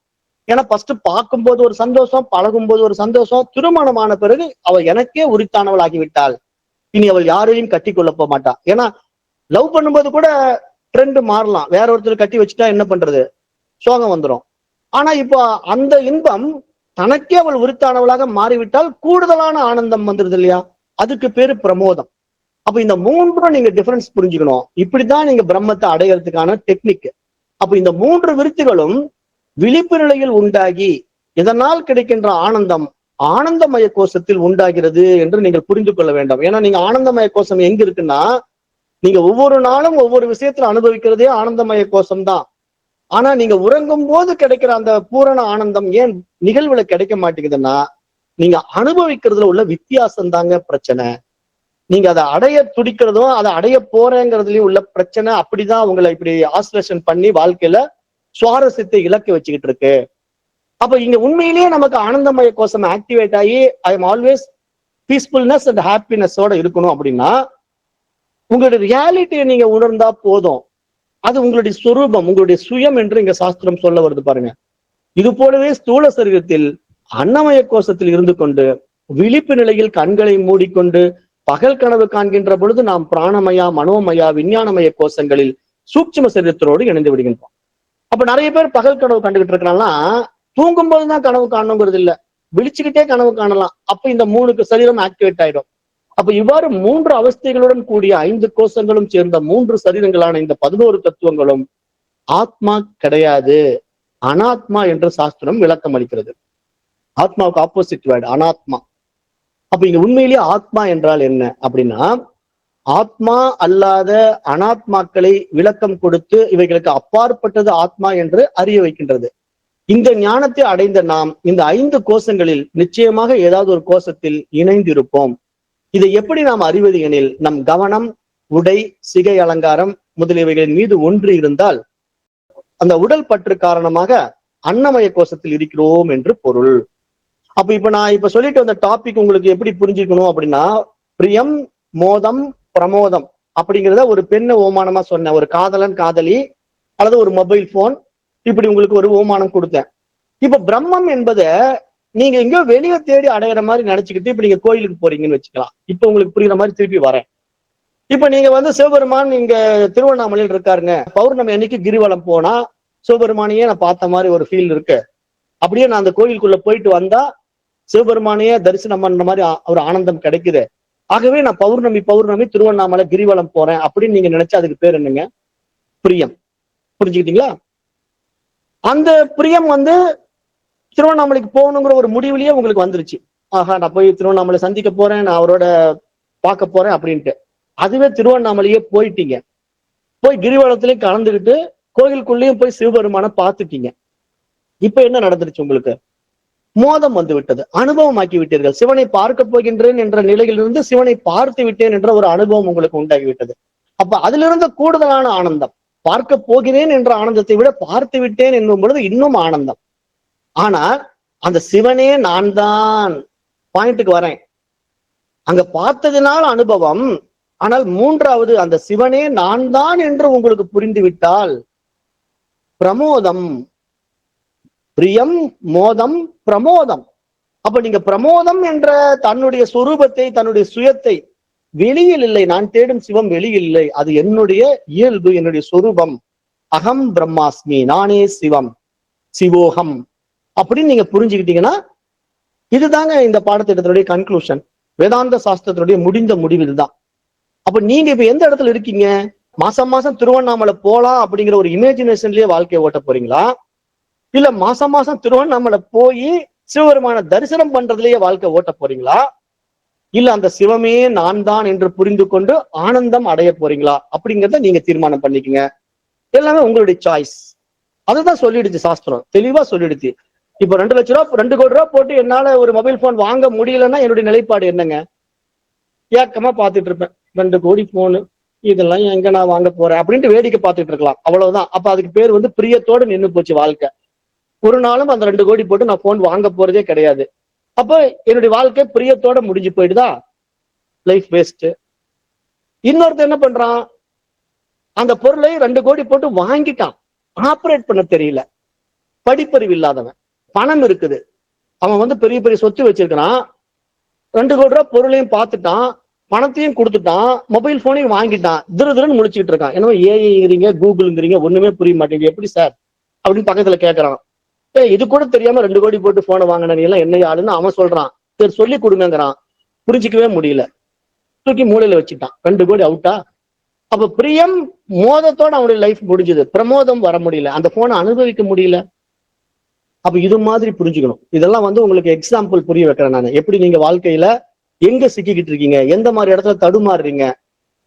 ஏன்னா ஃபர்ஸ்ட் பார்க்கும்போது ஒரு சந்தோஷம், பழகும் போது ஒரு சந்தோஷம், திருமணமான பிறகு அவள் எனக்கே உரித்தானவள் ஆகிவிட்டாள், இனி அவள் யாரையும் கட்டி கொள்ள போக மாட்டா. ஏன்னா லவ் பண்ணும்போது கூட ட்ரெண்ட் மாறலாம், வேற ஒருத்தர் கட்டி வச்சுட்டா என்ன பண்றது, சோகம் வந்துடும். ஆனா இப்போ அந்த இன்பம் தனக்கே அவள் உரித்தானவளாக மாறிவிட்டால் கூடுதலான ஆனந்தம் வந்துருது இல்லையா, அதுக்கு பேரு பிரமோதம். அப்ப இந்த மூன்றும் நீங்க டிஃபரன்ஸ் புரிஞ்சுக்கணும். இப்படிதான் நீங்க பிரம்மத்தை அடையறதுக்கான டெக்னிக். அப்ப இந்த 3 விருத்திகளும் விழிப்பு நிலையில் உண்டாகி இதனால் கிடைக்கின்ற ஆனந்தம் ஆனந்தமய கோஷத்தில் உண்டாகிறது என்று நீங்கள் புரிந்து கொள்ள வேண்டும். ஏன்னா நீங்க ஆனந்தமய கோஷம் எங்க இருக்குன்னா, நீங்க ஒவ்வொரு நாளும் ஒவ்வொரு விஷயத்துல அனுபவிக்கிறதே ஆனந்தமய கோஷம் தான். ஆனா நீங்க உறங்கும் போது கிடைக்கிற அந்த பூரண ஆனந்தம் ஏன் நிகழ்வுல கிடைக்க மாட்டேங்குதுன்னா, நீங்க அனுபவிக்கிறதுல உள்ள வித்தியாசம் தாங்க பிரச்சனை. நீங்க அதை அடைய துடிக்கிறதும் அதை அடைய போறேங்கிறதுலயும் உள்ள பிரச்சனை அப்படிதான் உங்களை இப்படி ஆசிலேஷன் பண்ணி வாழ்க்கையில சுவாரஸ்யத்தை இலக்க வச்சுக்கிட்டு இருக்கு. அப்ப இங்க உண்மையிலேயே நமக்கு ஆனந்தமய கோஷம் ஆக்டிவேட் ஆகி I am always peacefulness and ஹாப்பினஸோட இருக்கணும் அப்படின்னா, உங்களுடைய ரியாலிட்டியை நீங்க உணர்ந்தா போதும். அது உங்களுடைய சொரூபம், உங்களுடைய சுயம் என்று இங்க சாஸ்திரம் சொல்ல வருது பாருங்க. இது போலவே ஸ்தூல சரீரத்தில் அன்னமய கோஷத்தில் இருந்து கொண்டு விழிப்பு நிலையில் கண்களை மூடிக்கொண்டு பகல் கனவு காண்கின்ற பொழுது நாம் பிராணமயா, மனோமயா, விஞ்ஞானமய கோஷங்களில் சூட்சும சரீரத்தோடு இணைந்து விடுகின்றோம். அப்ப நிறைய பேர் பகல் கனவு கண்டுகிட்டு இருக்கிறாங்கன்னா, தூங்கும் போதுதான் கனவு காணணுங்கிறது இல்ல, விழிச்சுக்கிட்டே கனவு காணலாம். அப்ப இந்த 3 சரீரம் ஆக்டிவேட் ஆயிடும். அப்ப இவ்வாறு 3 அவஸ்தைகளுடன் கூடிய 5 கோஷங்களும் சேர்ந்த 3 சரீரங்களான இந்த 11 தத்துவங்களும் ஆத்மா கிடையாது, அனாத்மா என்று சாஸ்திரம் விளக்கம் அளிக்கிறது. ஆத்மாவுக்கு ஆப்போசிட் வேர்டு அனாத்மா. அப்ப இங்க உண்மையிலேயே ஆத்மா என்றால் என்ன அப்படின்னா, ஆத்மா அல்லாத அனாத்மாக்களை விளக்கம் கொடுத்து இவைகளுக்கு அப்பாற்பட்டது ஆத்மா என்று அறிய வைக்கின்றது. இந்த ஞானத்தை அடைந்த நாம் இந்த 5 கோஷங்களில் நிச்சயமாக ஏதாவது ஒரு கோஷத்தில் இணைந்திருப்போம். இதை எப்படி நாம் அறிவது எனில், நம் கவனம், உடை, சிகை அலங்காரம் முதலியவைகளின் மீது ஒன்று இருந்தால் அந்த உடல் பற்று காரணமாக அன்னமய கோஷத்தில் இருக்கிறோம் என்று பொருள். அப்ப இப்ப நான் சொல்லிட்டு வந்த டாபிக் உங்களுக்கு எப்படி புரிஞ்சுக்கணும் அப்படின்னா, பிரியம், மோதம், பிரமோதம் அப்படிங்கிறத ஒரு பெண்ணை ஓமானமா சொன்னேன். ஒரு காதலன் காதலி அல்லது ஒரு மொபைல் போன், இப்படி உங்களுக்கு ஒரு ஓமானம் கொடுத்தேன். இப்ப பிரம்மம் என்பதை நீங்க எங்கேயோ வெளியே தேடி அடையிற மாதிரி நினைச்சுக்கிட்டு இப்ப நீங்க கோயிலுக்கு போறீங்கன்னு வச்சுக்கலாம். இப்ப உங்களுக்கு புரியுற மாதிரி திருப்பி வரேன். இப்ப நீங்க சிவபெருமான் இங்க திருவண்ணாமலையில் இருக்காருங்க, பௌர்ணமி அன்னைக்கு கிரிவலம் போனா சிவபெருமானையே நான் பார்த்த மாதிரி ஒரு ஃபீல் இருக்கு. அப்படியே நான் அந்த கோயிலுக்குள்ள போயிட்டு வந்தா சிவபெருமானையே தரிசனம் பண்ற மாதிரி ஒரு ஆனந்தம் கிடைக்குது. ஆகவே நான் பௌர்ணமி திருவண்ணாமலை கிரிவலம் போறேன் அப்படின்னு நீங்க நினைச்சா அதுக்கு பேர் என்னங்க? பிரியம். புரிஞ்சுக்கிட்டீங்களா? அந்த பிரியம் திருவண்ணாமலைக்கு போகணுங்கிற ஒரு முடிவுலயே உங்களுக்கு வந்துருச்சு. ஆஹா, நான் போய் திருவண்ணாமலை சந்திக்க போறேன், நான் அவரோட பார்க்க போறேன் அப்படின்ட்டு. அதுவே திருவண்ணாமலையே போயிட்டீங்க, போய் கிரிவலத்திலையும் கலந்துக்கிட்டு கோயிலுக்குள்ளேயும் போய் சிவபெருமானை பார்த்துட்டீங்க. இப்ப என்ன நடந்துருச்சு? உங்களுக்கு மோதம் வந்து விட்டது, அனுபவம் ஆக்கி விட்டீர்கள். சிவனை பார்க்க போகின்றேன் என்ற நிலையிலிருந்து சிவனை பார்த்து விட்டேன் என்ற ஒரு அனுபவம் உங்களுக்கு உண்டாகிவிட்டது. அப்ப அதுல இருந்த கூடுதலான ஆனந்தம், பார்க்க போகிறேன் என்ற ஆனந்தத்தை விட பார்த்து விட்டேன் என்னும் பொழுது இன்னும் ஆனந்தம். ஆனா அந்த சிவனே நான் தான், பாயிண்ட்டுக்கு வரேன். அங்க பார்த்ததினால் அனுபவம், ஆனால் 3வது அந்த சிவனே நான் தான் என்று உங்களுக்கு புரிந்து விட்டால் பிரமோதம். பிரியம், மோதம், பிரமோதம். அப்ப நீங்க பிரமோதம் என்ற தன்னுடைய சொரூபத்தை, தன்னுடைய சுயத்தை, வெளியில் இல்லை, நான் தேடும் சிவம் வெளியில் இல்லை, அது என்னுடைய இயல்பு, என்னுடைய சொரூபம். அகம் பிரம்மாஸ்மி, நானே சிவம், சிவோகம் அப்படின்னு நீங்க புரிஞ்சுக்கிட்டீங்கன்னா, இதுதாங்க இந்த பாடத்திட்டத்தினுடைய கன்க்ளூஷன். வேதாந்த சாஸ்திரத்தினுடைய முடிந்த முடிவு இதுதான். அப்ப நீங்க இப்ப எந்த இடத்துல இருக்கீங்க? மாசம் மாசம் திருவண்ணாமலை போலாம் அப்படிங்கிற ஒரு இமேஜினேஷன்லயே வாழ்க்கையை ஓட்ட போறீங்களா, இல்ல மாசம் மாசம் திருவண்ணாமலை போய் சிவபெருமான தரிசனம் பண்றதுலயே வாழ்க்கை ஓட்ட போறீங்களா, இல்ல அந்த சிவமே நான் தான் என்று புரிந்து கொண்டு ஆனந்தம் அடைய போறீங்களா அப்படிங்கிறத நீங்க தீர்மானம் பண்ணிக்கங்க. எல்லாமே உங்களுடைய சாய்ஸ். அதுதான் சொல்லிடுச்சு சாஸ்திரம், தெளிவா சொல்லிடுச்சு. இப்ப 2 லட்ச ரூபா 2 கோடி ரூபாய் போட்டு என்னால ஒரு மொபைல் போன் வாங்க முடியலன்னா என்னுடைய நிலைப்பாடு என்னங்க? ஏக்கமா பார்த்துட்டு இருப்பேன், 2 கோடி போனு இதெல்லாம் எங்க நான் வாங்க போறேன் அப்படின்ட்டு வேடிக்கை பார்த்துட்டு இருக்கலாம், அவ்வளவுதான். அப்ப அதுக்கு பேர் பிரியத்தோடு நின்று போச்சு வாழ்க்கை. ஒரு நாளும் அந்த 2 கோடி போட்டு நான் போன் வாங்க போறதே கிடையாது. அப்ப என்னுடைய வாழ்க்கை பிரியத்தோட முடிஞ்சு போயிடுதா? Life waste. இன்னொருத்தர் என்ன பண்றான், அந்த பொருளை 2 கோடி போட்டு வாங்கிட்டான், ஆப்ரேட் பண்ண தெரியல, படிப்பறிவு இல்லாதவன். பணம் இருக்குது, அவன் பெரிய பெரிய சொத்து வச்சிருக்கிறான், 2 கோடி ரூபாய் பொருளையும் பார்த்துட்டான், பணத்தையும் கொடுத்துட்டான், மொபைல் போனையும் வாங்கிட்டான், திருன்னு முழிச்சுட்டு இருக்கான். என்னவோ ஏஐங்கிறீங்க, கூகுள்ங்கிறீங்க, ஒண்ணுமே புரிய மாட்டேங்குது, எப்படி சார் அப்படின்னு பக்கத்துல கேட்கறான். இது கூட தெரியாம 2 கோடி போட்டு போனை வாங்கின நீ எல்லாம் என்ன ஆளுன்னு அவன் சொல்றான். சரி சொல்லி கொடுங்கிறான், புரிஞ்சிக்கவே முடியல, தூக்கி மூலையில வச்சுட்டான். 2 கோடி அவுட்டா. அப்ப பிரியம் மோதத்தோட அவனுடைய லைஃப் முடிஞ்சது, பிரமோதம் வர முடியல, அந்த போனை அனுபவிக்க முடியல. அப்ப இது மாதிரி புரிஞ்சுக்கணும். இதெல்லாம் உங்களுக்கு எக்ஸாம்பிள் புரிய வைக்கிறேன் நான். எப்படி நீங்க வாழ்க்கையில எங்க சிக்கிக்கிட்டு இருக்கீங்க, எந்த மாதிரி இடத்துல தடுமாறுறீங்க,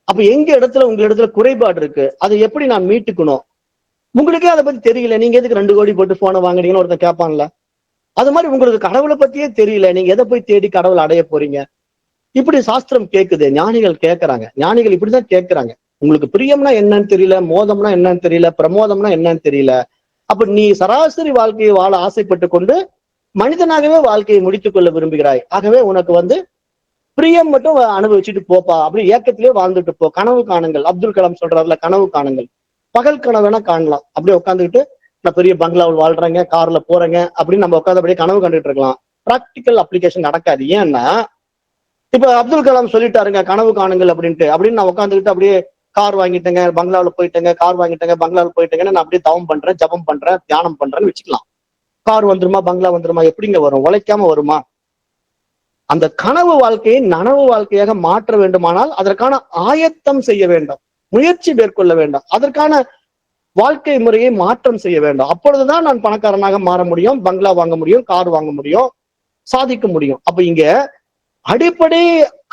அப்ப எங்க இடத்துல உங்க இடத்துல குறைபாடு இருக்கு, அதை எப்படி நான் மீட்டுக்கணும். உங்களுக்கே அதை பத்தி தெரியல, நீங்க எதுக்கு 2 கோடி போட்டு போனை வாங்குறீங்கன்னு ஒருத்தன் கேட்பான்ல. அது மாதிரி உங்களுக்கு கடவுளை பத்தியே தெரியல, நீங்க எதை போய் தேடி கடவுளை அடைய போறீங்க. இப்படி சாஸ்திரம் கேட்குது, ஞானிகள் கேட்கறாங்க. ஞானிகள் இப்படிதான் கேட்கறாங்க. உங்களுக்கு பிரியம்னா என்னன்னு தெரியல, மோதம்னா என்னன்னு தெரியல, பிரமோதம்னா என்னன்னு தெரியல. அப்ப நீ சராசரி வாழ்க்கையை வாழ ஆசைப்பட்டு கொண்டு மனிதனாகவே வாழ்க்கையை முடித்துக் கொள்ள விரும்புகிறாய். ஆகவே உனக்கு பிரியம் மட்டும் அனுபவிச்சுட்டு போப்பா, அப்படி ஏக்கத்திலே வாழ்ந்துட்டு போ. கனவு காணுங்கள், அப்துல் கலாம் சொல்றாருல, கனவு காணுங்கள். பகல் கனவுனா காணலாம், அப்படியே உட்காந்துக்கிட்டு நான் பெரிய பங்களாவில் வாழ்றேங்க, கார்ல போறேங்க அப்படின்னு நம்ம உட்காந்து அப்படியே கனவு கண்டுட்டு இருக்கலாம். பிராக்டிக்கல் அப்ளிகேஷன் நடக்காது. ஏன்னா இப்ப அப்துல் கலாம் சொல்லிட்டாருங்க கனவு காணுங்கள் அப்படின்னு நான் உட்காந்துக்கிட்டு அப்படியே கார் வாங்கிட்டேங்க, பங்களாவில் போயிட்டேங்க, கார் வாங்கிட்டேங்க, பங்களாவில் போயிட்டேங்கன்னு நான் அப்படியே தவம் பண்றேன், ஜபம் பண்றேன், தியானம் பண்றேன்னு வச்சுக்கலாம். கார் வந்துருமா, பங்களா வந்துருமா, எப்படிங்க வரும், உழைக்காம வருமா? அந்த கனவு வாழ்க்கையை நனவு வாழ்க்கையாக மாற்ற வேண்டுமானால் அதற்கான ஆயத்தம் செய்ய வேண்டும், முயற்சி மேற்கொள்ள வேண்டும், அதற்கான வாழ்க்கை முறையை மாற்றம் செய்ய வேண்டும். அப்பொழுதுதான் நான் பணக்காரனாக மாற முடியும், பங்களா வாங்க முடியும், கார் வாங்க முடியும், சாதிக்க முடியும். அப்ப இங்க அடிப்படை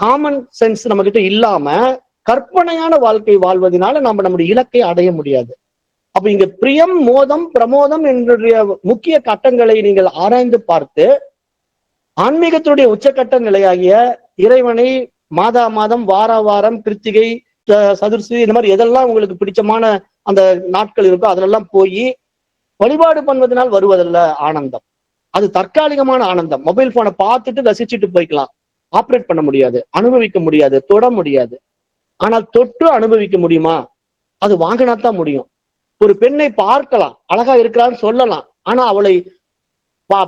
காமன் சென்ஸ் நம்ம கிட்ட இல்லாம கற்பனையான வாழ்க்கை வாழ்வதனால நம்ம நம்முடைய இலக்கை அடைய முடியாது. அப்ப இங்க பிரியம், மோதம், பிரமோதம் என்ற முக்கிய கட்டங்களை நீங்கள் ஆராய்ந்து பார்த்து ஆன்மீகத்துடைய உச்சக்கட்ட நிலையாகிய இறைவனை மாதா மாதம், வார வாரம், கிருத்திகை, சதுர்த்தி, இந்த மாதிரி எதெல்லாம் உங்களுக்கு பிடிச்சமான அந்த நாட்கள் இருக்கோ அதிலெல்லாம் போய் வழிபாடு பண்ணுவதனால் வருவதல்ல ஆனந்தம். அது தற்காலிகமான ஆனந்தம். மொபைல் போனை பார்த்துட்டு ரசிச்சுட்டு போய்க்கலாம், ஆப்ரேட் பண்ண முடியாது, அனுபவிக்க முடியாது, தொட முடியாது. ஆனால் தொற்று அனுபவிக்க முடியுமா? அது வாங்கினாத்தான் முடியும். ஒரு பெண்ணை பார்க்கலாம், அழகா இருக்கிறான்னு சொல்லலாம், ஆனா அவளை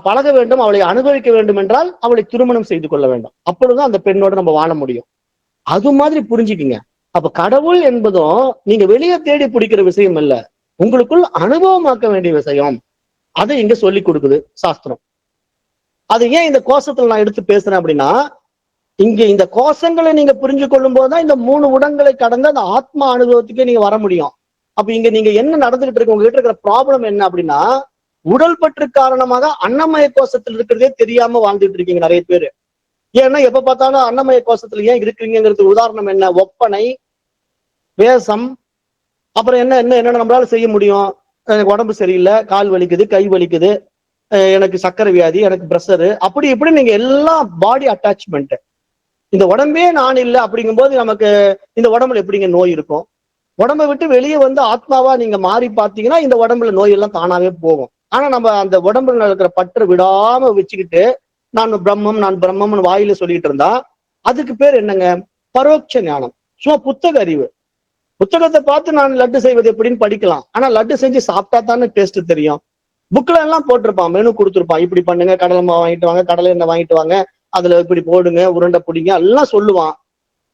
பழக வேண்டும், அவளை அனுபவிக்க வேண்டும் என்றால் அவளை திருமணம் செய்து கொள்ள வேண்டும். அப்பொழுதுதான் அந்த பெண்ணோட நம்ம வாழ முடியும். அது மாதிரி புரிஞ்சுக்குங்க. அப்ப கடவுள் என்பதும் நீங்க வெளியே தேடி பிடிக்கிற விஷயம் இல்ல, உங்களுக்குள் அனுபவமாக்க வேண்டிய விஷயம். அதை இங்க சொல்லி கொடுக்குது சாஸ்திரம். அது ஏன் இந்த கோஷத்துல நான் எடுத்து பேசுறேன் அப்படின்னா, இங்க இந்த கோஷங்களை நீங்க புரிஞ்சு கொள்ளும் போதுதான் இந்த 3 உடங்களை கடந்து அந்த ஆத்மா அனுபவத்துக்கே நீங்க வர முடியும். அப்ப இங்க நீங்க என்ன நடந்துகிட்டு இருக்கு, உங்ககிட்ட இருக்கிற ப்ராப்ளம் என்ன அப்படின்னா, உடல் பற்று காரணமாக அன்னமய கோஷத்தில் இருக்கிறதே தெரியாம வாழ்ந்துட்டு இருக்கீங்க நிறைய பேரு. ஏன்னா எப்ப பார்த்தாலும் அன்னமய கோஷத்துல ஏன் இருக்கிறீங்கிறதுக்கு உதாரணம் என்ன? ஒப்பனை, வேஷம், அப்புறம் என்ன நம்மளால செய்ய முடியும்? எனக்கு உடம்பு சரியில்லை, கால் வலிக்குது, கை வலிக்குது, எனக்கு சக்கரை வியாதி, எனக்கு பிரஷரு, அப்படி இப்படி நீங்க எல்லாம் பாடி அட்டாச்மெண்ட். இந்த உடம்பே நான் இல்லை அப்படிங்கும் போது நமக்கு இந்த உடம்புல எப்படிங்க நோய் இருக்கும்? உடம்பை விட்டு வெளியே ஆத்மாவா நீங்க மாறி பார்த்தீங்கன்னா இந்த உடம்புல நோய் எல்லாம் தானாவே போகும். ஆனா நம்ம அந்த உடம்புல இருக்கிற பற்று விடாம வச்சுக்கிட்டு நான் பிரம்மம்னு வாயில சொல்லிட்டு இருந்தா அதுக்கு பேர் என்னங்க? பரோட்ச ஞானம். சும்மா புத்தக அறிவு. புத்தகத்தை பார்த்து நான் லட்டு செய்வது எப்படின்னு படிக்கலாம், ஆனா லட்டு செஞ்சு சாப்பிட்டா தானே டேஸ்ட் தெரியும். புக்ல எல்லாம் போட்டிருப்பான், மெனு கொடுத்துருப்பான், இப்படி பண்ணுங்க, கடலை மாவு வாங்கிட்டு வாங்க, கடலை எண்ணெய் வாங்கிட்டு வாங்க, அதுல இப்படி போடுங்க, உருண்டை பிடிங்க எல்லாம் சொல்லுவான்.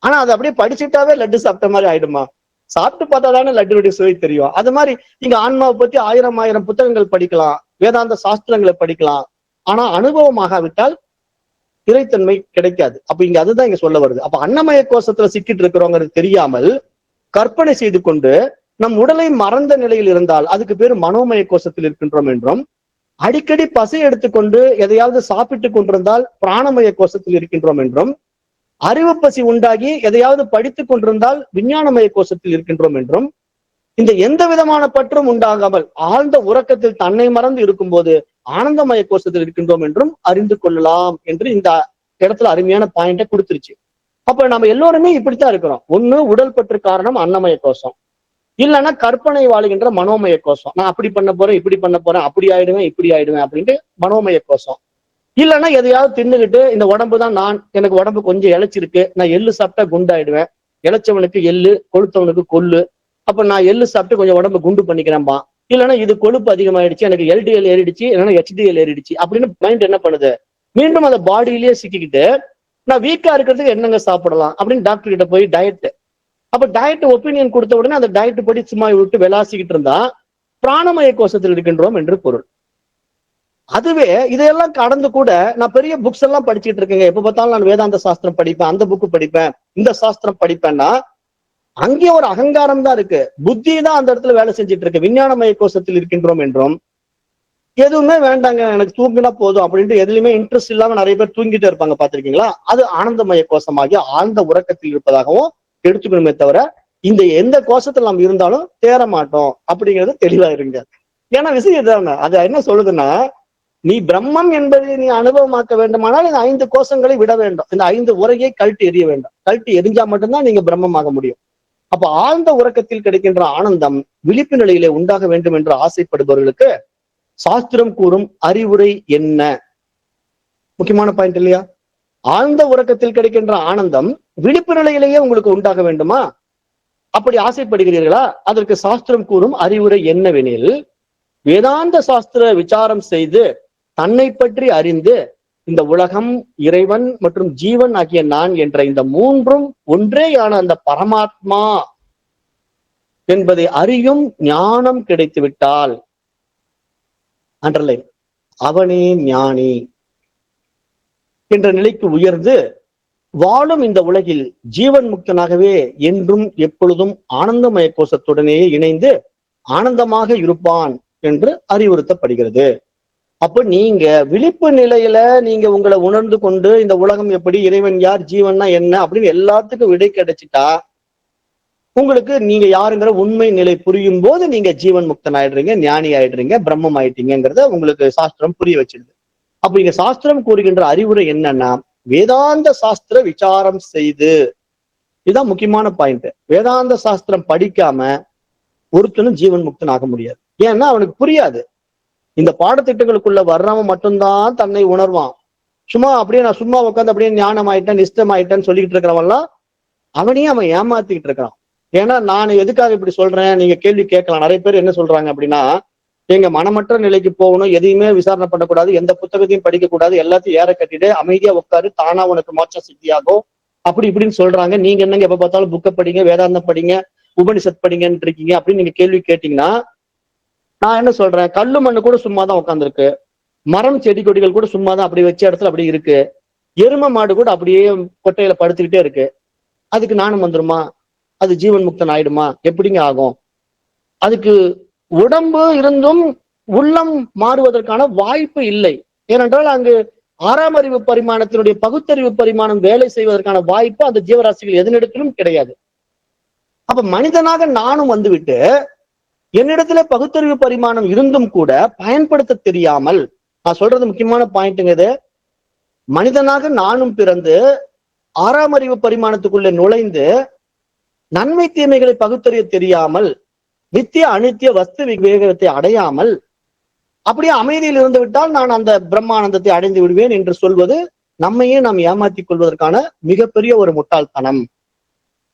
ஆனா அதை அப்படியே படிச்சுட்டாவே லட்டு சாப்பிட்ட மாதிரி ஆயிடுமா? சாப்பிட்டு பார்த்தா தானே லட்டுடைய சுவை தெரியும். அது மாதிரி இங்க ஆன்மாவை பத்தி 1000 புத்தகங்கள் படிக்கலாம், வேதாந்த சாஸ்திரங்களை படிக்கலாம், ஆனா அனுபவமாகாவிட்டால் இறைத்தன்மை கிடைக்காது. அப்ப இங்க அதுதான் இங்க சொல்ல வருது. அப்ப அன்னமய கோஷத்துல சிக்கிட்டு இருக்கிறோங்கிறது தெரியாமல் கற்பனை செய்து கொண்டு நம் உடலை மறந்த நிலையில் இருந்தால் அதுக்கு பேரு மனோமய கோஷத்தில் இருக்கின்றோம் என்றும், அடிக்கடி பசி எடுத்துக்கொண்டு எதையாவது சாப்பிட்டு கொண்டிருந்தால் பிராணமய கோஷத்தில் இருக்கின்றோம் என்றும், அறிவு பசி உண்டாகி எதையாவது படித்துக் கொண்டிருந்தால் விஞ்ஞானமய கோஷத்தில் இருக்கின்றோம் என்றும், இந்த எந்த விதமான பற்றும் உண்டாகாமல் ஆழ்ந்த உறக்கத்தில் தன்னை மறந்து இருக்கும்போது ஆனந்தமய கோஷத்தில் இருக்கின்றோம் என்றும் அறிந்து கொள்ளலாம் என்று இந்த இடத்துல அருமையான பாயிண்ட கொடுத்துருச்சு. அப்ப நம்ம எல்லோருமே இப்படித்தான் இருக்கிறோம். ஒண்ணு உடல் பற்று காரணம் அன்னமய கோஷம், இல்லைன்னா கற்பனை வாழுகின்ற மனோமய கோஷம். நான் அப்படி பண்ண போறேன், இப்படி பண்ண போறேன், அப்படி ஆயிடுவேன், இப்படி ஆயிடுவேன் அப்படின்ட்டு மனோமய கோஷம். இல்லைன்னா எதையாவது தின்னுகிட்டு இந்த உடம்பு தான் நான், எனக்கு உடம்பு கொஞ்சம் இழைச்சிருக்கு, நான் எள்ளு சாப்பிட்டா குண்டாயிடுவேன், இழைச்சவனுக்கு எள்ளு கொளுத்தவனுக்கு கொள்ளு, அப்ப நான் எள்ளு சாப்பிட்டு கொஞ்சம் உடம்பு குண்டு பண்ணிக்கிறேன்பா. இல்லைன்னா இது கொழுப்பு அதிகமாயிடுச்சு, எனக்கு எல்டிஎல் ஏறிடுச்சு, இல்லைன்னா ஹெச்டிஎல் ஏறிடுச்சு அப்படின்னு மைண்ட் என்ன பண்ணுது, மீண்டும் அந்த பாடியிலேயே சிக்கிக்கிட்டு நான் வீக்கா இருக்கிறதுக்கு என்னங்க சாப்பிடலாம் அப்படின்னு டாக்டர் கிட்ட போய் டயட். அப்ப டயட் ஒப்பீனியன் கொடுத்த உடனே அந்த டயட் படி சும்மா விட்டு விளாசிக்கிட்டு இருந்தா பிராணமய கோஷத்தில் இருக்கின்றோம் என்று பொருள். அதுவே இதையெல்லாம் கடந்து கூட நான் பெரிய புக்ஸ் எல்லாம் படிச்சுட்டு இருக்கேங்க, எப்ப பார்த்தாலும் நான் வேதாந்த சாஸ்திரம் படிப்பேன், அந்த புக்கு படிப்பேன், இந்த சாஸ்திரம் படிப்பேன்னா அங்கே ஒரு அகங்காரம் தான் இருக்கு, புத்தி தான் அந்த இடத்துல வேலை செஞ்சுட்டு இருக்கு. விஞ்ஞானமய கோஷத்தில் இருக்கின்றோம் என்றும் எதுவுமே வேண்டாங்க எனக்கு தூங்கினா போதும் அப்படின்ட்டு எதுலையுமே இன்ட்ரெஸ்ட் இல்லாம நிறைய பேர் தூங்கிட்டே இருப்பாங்க, பாத்திருக்கீங்களா? அது ஆனந்தமய கோஷமாகி ஆழ்ந்த உறக்கத்தில் இருப்பதாகவும் எடுத்துக்கணுமே தவிர இந்த எந்த கோஷத்துல நம்ம இருந்தாலும் தேர மாட்டோம் அப்படிங்கிறது தெளிவா இருங்க. ஏன்னா விஷயம் இதாங்க, அது என்ன சொல்லுதுன்னா, நீ பிரம்மம் என்பதை நீ அனுபவமாக்க வேண்டுமானால் இந்த 5 கோஷங்களை விட வேண்டும், இந்த 5 உரையை கழட்டி எறிய வேண்டும். கழட்டி எரிஞ்சா மட்டும்தான் நீங்க பிரம்மமாக முடியும். அப்ப ஆழ்ந்த உறக்கத்தில் கிடைக்கின்ற ஆனந்தம் விழிப்பு நிலையிலே உண்டாக வேண்டும் என்று ஆசைப்படுபவர்களுக்கு சாஸ்திரம் கூறும் அறிவுரை என்ன? முக்கியமான பாயிண்ட் இல்லையா? ஆழ்ந்த உறக்கத்தில் கிடைக்கின்ற ஆனந்தம் விழிப்பு நிலையிலேயே உங்களுக்கு உண்டாக வேண்டுமா? அப்படி ஆசைப்படுகிறீர்களா? அதற்கு சாஸ்திரம் கூறும் அறிவுரை என்னவெனில், வேதாந்த சாஸ்திர விசாரம் செய்து தன்னை பற்றி அறிந்து இந்த உலகம், இறைவன் மற்றும் ஜீவன் ஆகிய நான் என்ற இந்த மூன்றும் ஒன்றேயான அந்த பரமாத்மா என்பதை அறியும் ஞானம் கிடைத்து விட்டால், அண்டர்லைன், அவனே ஞானி என்ற நிலைக்கு உயர்ந்து வாழும் இந்த உலகில் ஜீவன் முக்தனாகவே என்றும் எப்பொழுதும் ஆனந்தமய கோஷத்துடனேயே இணைந்து ஆனந்தமாக இருப்பான் என்று அறிவுறுத்தப்படுகிறது. அப்ப நீங்க விழிப்பு நிலையில நீங்க உங்களை உணர்ந்து கொண்டு இந்த உலகம் எப்படி, இறைவன் யார், ஜீவன்னா என்ன அப்படின்னு எல்லாத்துக்கும் விடை கிடைச்சிட்டா உங்களுக்கு நீங்க யாருங்கிற உண்மை நிலை புரியும் போது நீங்க ஜீவன் முக்தன் ஆயிடுறீங்க, ஞானி ஆயிடுறீங்க, பிரம்மம் ஆயிட்டீங்கிறத உங்களுக்கு சாஸ்திரம் புரிய வச்சிடுது. அப்ப இங்க சாஸ்திரம் கூறுகின்ற அறிவுரை என்னன்னா, வேதாந்த சாஸ்திர விசாரம் செய்து, இதுதான் முக்கியமான பாயிண்ட். வேதாந்த சாஸ்திரம் படிக்காம ஒருத்தனும் ஜீவன் முக்தன் ஆக முடியாது. ஏன்னா அவனுக்கு புரியாது. இந்த பாடத்திட்டங்களுக்குள்ள வர்றவன் மட்டும்தான் தன்னை உணர்வான். சும்மா அப்படியே நான் சும்மா உட்காந்து அப்படியே ஞானம் ஆயிட்டேன், நிஷ்டம் ஆயிட்டேன்னு சொல்லிக்கிட்டு இருக்கிறவன்லாம் அவனையும் அவன் ஏமாத்திக்கிட்டு இருக்கிறான். ஏன்னா நான் எதுக்காக இப்படி சொல்றேன், நீங்க கேள்வி கேட்கலாம். நிறைய பேர் என்ன சொல்றாங்க அப்படின்னா, எங்க மனமற்ற நிலைக்கு போகணும், எதையுமே விசாரணை பண்ணக்கூடாது, எந்த புத்தகத்தையும் படிக்க கூடாது, எல்லாத்தையும் ஏற கட்டிட்டு அமைதியா உட்காரு, தானா உனக்கு மோட்சம் சித்தியாகும் அப்படி இப்படின்னு சொல்றாங்க. நீங்க என்னங்க எப்ப பார்த்தாலும் புக்கை படிங்க, வேதாந்தம் படிங்க, உபனிஷத் படிங்கன்னு இருக்கீங்க அப்படின்னு நீங்க கேள்வி கேட்டீங்கன்னா, நான் என்ன சொல்றேன், கல்லு மண்ணு கூட சும்மா தான் உட்காந்துருக்கு, மரம் செடி கொடிகள் கூட சும்மா தான் அப்படி வச்ச இடத்துல அப்படி இருக்கு, எரும மாடு கூட அப்படியே கொட்டையில படுத்துக்கிட்டே இருக்கு, அதுக்கு நாணம் வந்துருமா? அது ஜீவன் முக்தன் ஆயிடுமா? எப்படிங்க ஆகும்? அதுக்கு உடம்பு இருந்தும் உள்ளம் மாறுவதற்கான வாய்ப்பு இல்லை. ஏனென்றால் அங்கு 6ஆம் அறிவு பரிமாணத்தினுடைய பகுத்தறிவு பரிமாணம் வேலை செய்வதற்கான வாய்ப்பு அந்த ஜீவராசிகள் எதனிடத்திலும் கிடையாது. அப்ப மனிதனாக நானும் வந்துவிட்டு என்னிடத்துல பகுத்தறிவு பரிமாணம் இருந்தும் கூட பயன்படுத்த தெரியாமல், நான் சொல்றது முக்கியமான பாயிண்ட்டுங்க இது, மனிதனாக நானும் பிறந்து 6ஆம் அறிவு பரிமாணத்துக்குள்ள நுழைந்து நன்மை தீமைகளை பகுத்தறிய தெரியாமல், நித்திய அனித்திய வஸ்து விவேகத்தை அடையாமல் அப்படியே அமைதியில் இருந்து விட்டால் நான் அந்த பிரம்மானந்தத்தை அடைந்து விடுவேன் என்று சொல்வது நம்மையே நாம் ஏமாத்திக் கொள்வதற்கான மிகப்பெரிய ஒரு முட்டாள்தனம்.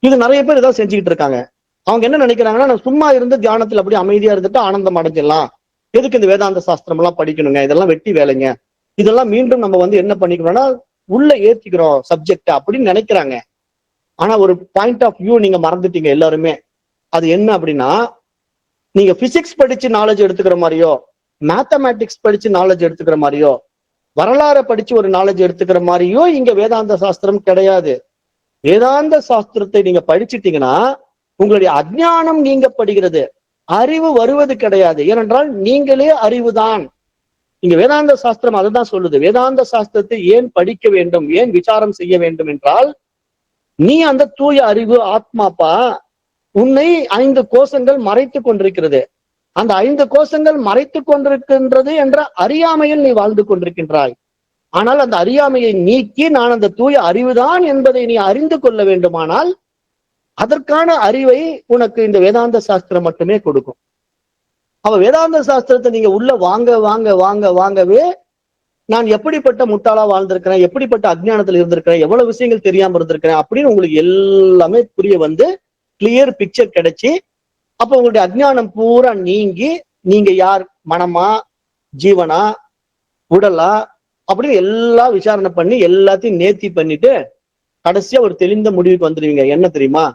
இது நிறைய பேர் இதான் செஞ்சுக்கிட்டு இருக்காங்க. அவங்க என்ன நினைக்கிறாங்கன்னா, நான் சும்மா இருந்து தியானத்தில் அப்படியே அமைதியா இருந்துட்டு ஆனந்தம் அடைஞ்சிடலாம், எதுக்கு இந்த வேதாந்த சாஸ்திரம் எல்லாம் படிக்கணுங்க, இதெல்லாம் வெட்டி வேலைங்க, இதெல்லாம் மீண்டும் நம்ம என்ன பண்ணிக்கணும்னா உள்ள ஏத்திக்கிறோம் சப்ஜெக்ட் அப்படின்னு நினைக்கிறாங்க. ஆனா ஒரு பாயிண்ட் ஆஃப் வியூ நீங்க மறந்துட்டீங்க எல்லாருமே. அது என்ன அப்படின்னா, நீங்க பிசிக்ஸ் படிச்சு நாலேஜ் எடுத்துக்கிற மாதிரியோ, மேத்தமேட்டிக்ஸ் படிச்சு நாலேஜ் எடுத்துக்கிற மாதிரியோ, வரலாறு படிச்சு ஒரு நாலேஜ் எடுத்துக்கிற மாதிரியோ இங்க வேதாந்த சாஸ்திரம் கிடையாது. வேதாந்த சாஸ்திரத்தை நீங்க படிச்சுட்டீங்கன்னா உங்களுடைய அஜ்ஞானம் நீங்கப்படுகிறது, அறிவு வருவது கிடையாது. ஏனென்றால் நீங்களே அறிவுதான். இங்க வேதாந்த சாஸ்திரம் அதை தான் சொல்லுது. வேதாந்த சாஸ்திரத்தை ஏன் படிக்க வேண்டும், ஏன் விசாரம் செய்ய வேண்டும் என்றால், நீ அந்த தூய அறிவு ஆத்மாப்பா, உன்னை 5 கோஷங்கள் மறைத்து கொண்டிருக்கிறது. அந்த 5 கோஷங்கள் மறைத்து கொண்டிருக்கின்றது என்ற அறியாமையில் நீ வாழ்ந்து கொண்டிருக்கின்றாய். ஆனால் அந்த அறியாமையை நீக்கி நான் அந்த தூய அறிவுதான் என்பதை நீ அறிந்து கொள்ள வேண்டுமானால் அதற்கான அறிவை உனக்கு இந்த வேதாந்த சாஸ்திரம் மட்டுமே கொடுக்கும். அவ வேதாந்த சாஸ்திரத்தை நீங்க உள்ள வாங்க வாங்க வாங்க வாங்கவே நான் எப்படிப்பட்ட முட்டாளா வாழ்ந்திருக்கிறேன், எப்படிப்பட்ட அஜ்ஞானத்துல இருந்திருக்கிறேன், எவ்வளவு விஷயங்கள் தெரியாம இருந்திருக்கிறேன் அப்படின்னு உங்களுக்கு எல்லாமே புரிய வந்து கிளியர் பிக்சர் கிடைச்சி, அப்ப உங்களுடைய அஜ்ஞானம் பூரா நீங்கி நீங்க யார், மனமா, ஜீவனா, உடலா அப்படின்னு எல்லாம் விசாரணை பண்ணி எல்லாத்தையும் நேர்த்தி பண்ணிட்டு கடைசியா ஒரு தெளிந்த முடிவுக்கு வந்துடுவீங்க. என்ன தெரியுமா?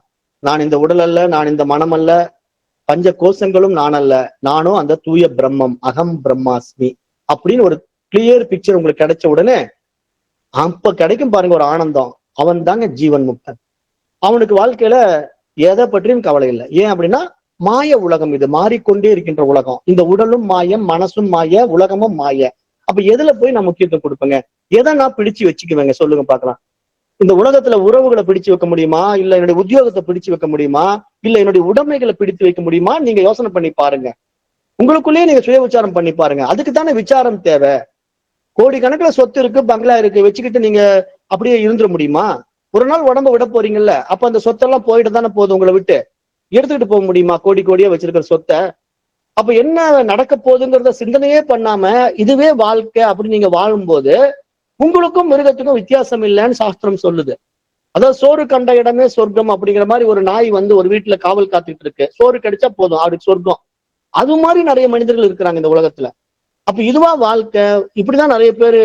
நான் இந்த உடல் அல்ல, நான் இந்த மனம் அல்ல, பஞ்ச கோஷங்களும் நான் அல்ல, நானும் அந்த தூய பிரம்மம், அகம் பிரம்மாஸ்மி அப்படின்னு ஒரு கிளியர் பிக்சர் உங்களுக்கு கிடைச்ச உடனே அப்ப கிடைக்கும் பாருங்க ஒரு ஆனந்தம். அவன் தாங்க ஜீவன் முக்தன். அவனுக்கு வாழ்க்கையில எதை பற்றியும் கவலை இல்லை. ஏன் அப்படின்னா மாய உலகம், இது மாறிக்கொண்டே இருக்கின்ற உலகம். இந்த உடலும் மாயம், மனசும் மாய, உலகமும் மாய. அப்ப எதுல போய் நான் முக்கியத்துவம் கொடுப்பேங்க? எதை நான் பிடிச்சு வச்சுக்குவேங்க? சொல்லுங்க பார்க்கலாம். இந்த உலகத்துல உறவுகளை பிடிச்சு வைக்க முடியுமா? இல்ல என்னுடைய உத்தியோகத்தை பிடிச்சு வைக்க முடியுமா? இல்ல என்னுடைய உடைமைகளை பிடித்து வைக்க முடியுமா? நீங்க யோசனை பண்ணி பாருங்க. உங்களுக்குள்ளேயே நீங்க சுய விசாரம் பண்ணி பாருங்க. அதுக்கு தானே விசாரம் தேவை. கோடிக்கணக்கில் சொத்து இருக்கு, பங்களா இருக்கு, வச்சுக்கிட்டு நீங்க அப்படியே இருந்துட முடியுமா? ஒரு நாள் உடம்ப விட போறீங்கல்ல, அப்ப அந்த சொத்தெல்லாம் போயிட்டு தானே போகுது. உங்களை விட்டு எடுத்துக்கிட்டு போக முடியுமா கோடி கோடியா வச்சிருக்கிற சொத்தை? அப்ப என்ன நடக்க போகுதுங்கிறத சிந்தனையே பண்ணாம இதுவே வாழ்க்கை அப்படின்னு நீங்க வாழும்போது உங்களுக்கும் மிருகத்துக்கும் வித்தியாசம் இல்லைன்னு சாஸ்திரம் சொல்லுது. அதாவது சோறு கண்ட இடமே சொர்க்கம் அப்படிங்கிற மாதிரி ஒரு நாய் வந்து ஒரு வீட்டுல காவல் காத்துட்டு இருக்கு, சோறு கிடைச்சா போதும் அவருக்கு சொர்க்கம். அது மாதிரி நிறைய மனிதர்கள் இருக்கிறாங்க இந்த உலகத்துல. அப்ப இதுவா வாழ்க்கை? இப்படிதான் நிறைய பேரு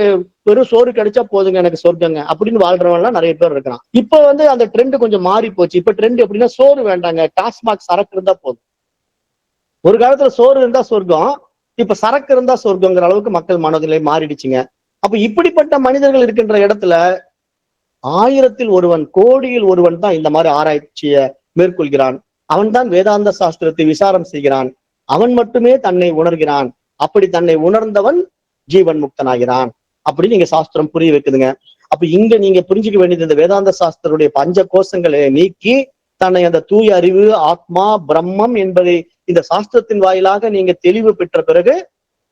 வெறும் சோறு கிடைச்சா போதுங்க எனக்கு சொர்க்கங்க அப்படின்னு வாழ்றவங்க எல்லாம் நிறைய பேர் இருக்கிறான். இப்ப வந்து அந்த ட்ரெண்ட் கொஞ்சம் மாறி போச்சு. இப்ப ட்ரெண்ட் எப்படின்னா சோறு வேண்டாங்க, டாஸ்மாக் சரக்கு இருந்தா போதும். ஒரு காலத்துல சோறு இருந்தா சொர்க்கம், இப்ப சரக்கு இருந்தா சொர்க்கங்கிற அளவுக்கு மக்கள் மனதிலே மாறிடுச்சுங்க. அப்ப இப்படிப்பட்ட மனிதர்கள் இருக்கின்ற இடத்துல 1000-ல் ஒருவன், கோடியில் ஒருவன் தான் இந்த மாதிரி ஆராய்ச்சியை மேற்கொள்கிறான். அவன் தான் வேதாந்த சாஸ்திரத்தை விசாரம் செய்கிறான். அவன் மட்டுமே தன்னை உணர்கிறான். அப்படி தன்னை உணர்ந்தவன் ஜீவன் முக்தனாகிறான். அப்படி நீங்க சாஸ்திரம் புரிய வைக்குதுங்க. அப்ப இங்க நீங்க புரிஞ்சுக்க வேண்டியது, இந்த வேதாந்த சாஸ்திரருடைய பஞ்ச கோஷங்களை நீக்கி தன்னை அந்த தூய அறிவு, ஆத்மா, பிரம்மம் என்பதை இந்த சாஸ்திரத்தின் வாயிலாக நீங்க தெளிவு பெற்ற பிறகு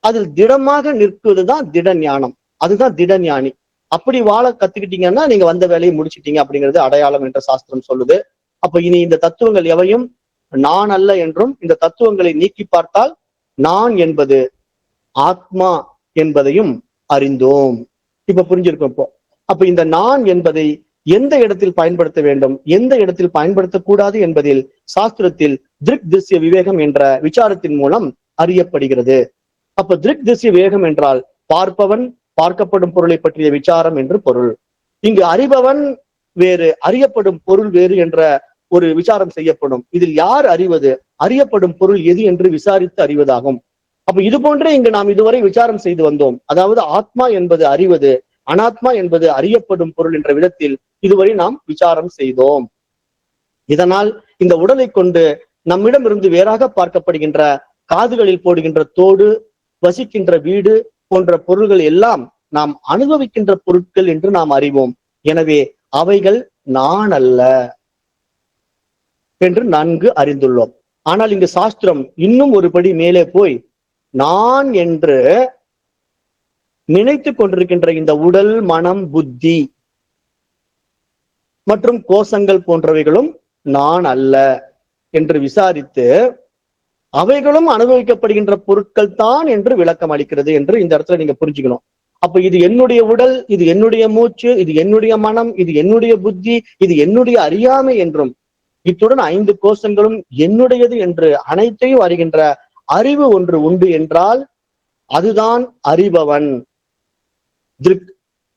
அதில் திடமாக நிற்பதுதான் திட ஞானம். அதுதான் திட ஞானி. அப்படி வாழ கத்துக்கிட்டீங்கன்னா நீங்க வந்த வேலையை முடிச்சிட்டீங்க அப்படிங்கிறது அடையாளம் என்ற சாஸ்திரம் சொல்லுது. அப்ப இனி இந்த தத்துவங்கள் எவையும் நான் அல்ல என்றும், இந்த தத்துவங்களை நீக்கி பார்த்தால் நான் என்பது ஆத்மா என்பதையும் அறிந்தோம். இப்ப புரிஞ்சிருக்கும் இப்போ. அப்ப இந்த நான் என்பதை எந்த இடத்தில் பயன்படுத்த வேண்டும், எந்த இடத்தில் பயன்படுத்தக்கூடாது என்பதில் சாஸ்திரத்தில் திருக் திருஷ்ய விவேகம் என்ற விசாரத்தின் மூலம் அறியப்படுகிறது. அப்ப திருக் திருஷ்ய விவேகம் என்றால் பார்ப்பவன், பார்க்கப்படும் பொருளை பற்றிய விசாரம் என்று பொருள். இங்கு அறிபவன் வேறு, அறியப்படும் பொருள் வேறு என்ற ஒரு விசாரம் செய்யப்படும். இதில் யார் அறிவது, அறியப்படும் பொருள் எது என்று விசாரித்து அறிவதாகும். அப்ப இது போன்றே இங்கு நாம் இதுவரை விசாரம் செய்து வந்தோம். அதாவது ஆத்மா என்பது அறிவது, அனாத்மா என்பது அறியப்படும் பொருள் என்ற விதத்தில் இதுவரை நாம் விசாரம் செய்தோம். இதனால் இந்த உடலை கொண்டு நம்மிடம் இருந்து வேறாக பார்க்கப்படுகின்ற, காதுகளில் போடுகின்ற தோடு, வசிக்கின்ற வீடு போன்ற பொருள்கள் எல்லாம் நாம் அனுபவிக்கின்ற பொருட்கள் என்று நாம் அறிவோம். எனவே அவைகள் நான் அல்ல என்று நன்கு அறிந்துள்ளோம். ஆனால் இங்கு சாஸ்திரம் இன்னும் ஒரு படி மேலே போய் நான் என்று நினைத்து கொண்டிருக்கின்ற இந்த உடல், மனம், புத்தி மற்றும் கோஷங்கள் போன்றவைகளும் நான் அல்ல என்று விசாரித்து அவைகளும் அனுபவிக்கப்படுகின்ற பொருட்கள் தான் என்று விளக்கம் அளிக்கிறது என்று இந்த இடத்துல நீங்க புரிஞ்சுக்கணும். அப்ப இது என்னுடைய உடல், இது என்னுடைய மூச்சு, இது என்னுடைய மனம், இது என்னுடைய புத்தி, இது என்னுடைய அறியாமை என்றும், இத்துடன் 5 கோஷங்களும் என்னுடையது என்று அனைத்தையும் அறிகின்ற அறிவு ஒன்று உண்டு என்றால் அதுதான் அறிபவன்.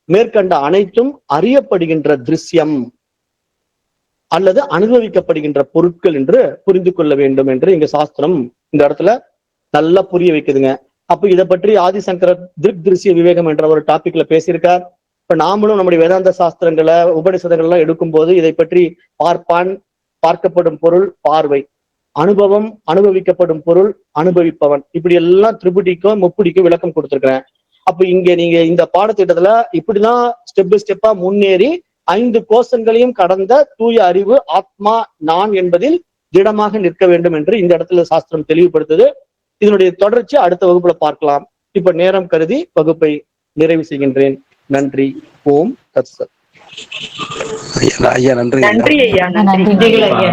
மேற்கண்ட அனைத்தும் அறியப்படுகின்ற திருஷ்யம் அல்லது அனுபவிக்கப்படுகின்ற பொருட்கள் என்று புரிந்து கொள்ள வேண்டும் என்று இங்க சாஸ்திரம் இந்த இடத்துல நல்லா புரிய வைக்குதுங்க. அப்ப இதை பற்றி ஆதிசங்கரர் திருக் திருஷ்ய விவேகம் என்ற ஒரு டாபிக்ல பேசியிருக்கார். இப்ப நாமளும் நம்முடைய வேதாந்த சாஸ்திரங்களை, உபநிஷதங்கள் எல்லாம் எடுக்கும் போது இதை பற்றி பார்ப்பான், பார்க்கப்படும் பொருள், பார்வை, அனுபவம், அனுபவிக்கப்படும் பொருள், அனுபவிப்பவன், இப்படி எல்லாம் திரிபுடிக்கோ முப்புடிக்கோ விளக்கம் கொடுத்திருக்கிறேன். அப்ப இங்க நீங்க இந்த பாடத்திட்டத்துல இப்படிதான் ஸ்டெப் பை ஸ்டெப்பா முன்னேறி 5 கோஷங்களையும் கடந்த தூய அறிவு ஆத்மா நான் என்பதில் திடமாக நிற்க வேண்டும் என்று இந்த இடத்துல சாஸ்திரம் தெளிவுபடுத்துது. இதனுடைய தொடர்ச்சி அடுத்த வகுப்புல பார்க்கலாம். இப்ப நேரம் கருதி வகுப்பை நிறைவு செய்கின்றேன். நன்றி. ஓம் தத் சத். ஐயா நன்றி. நன்றி ஐயா. நன்றி ஐயா.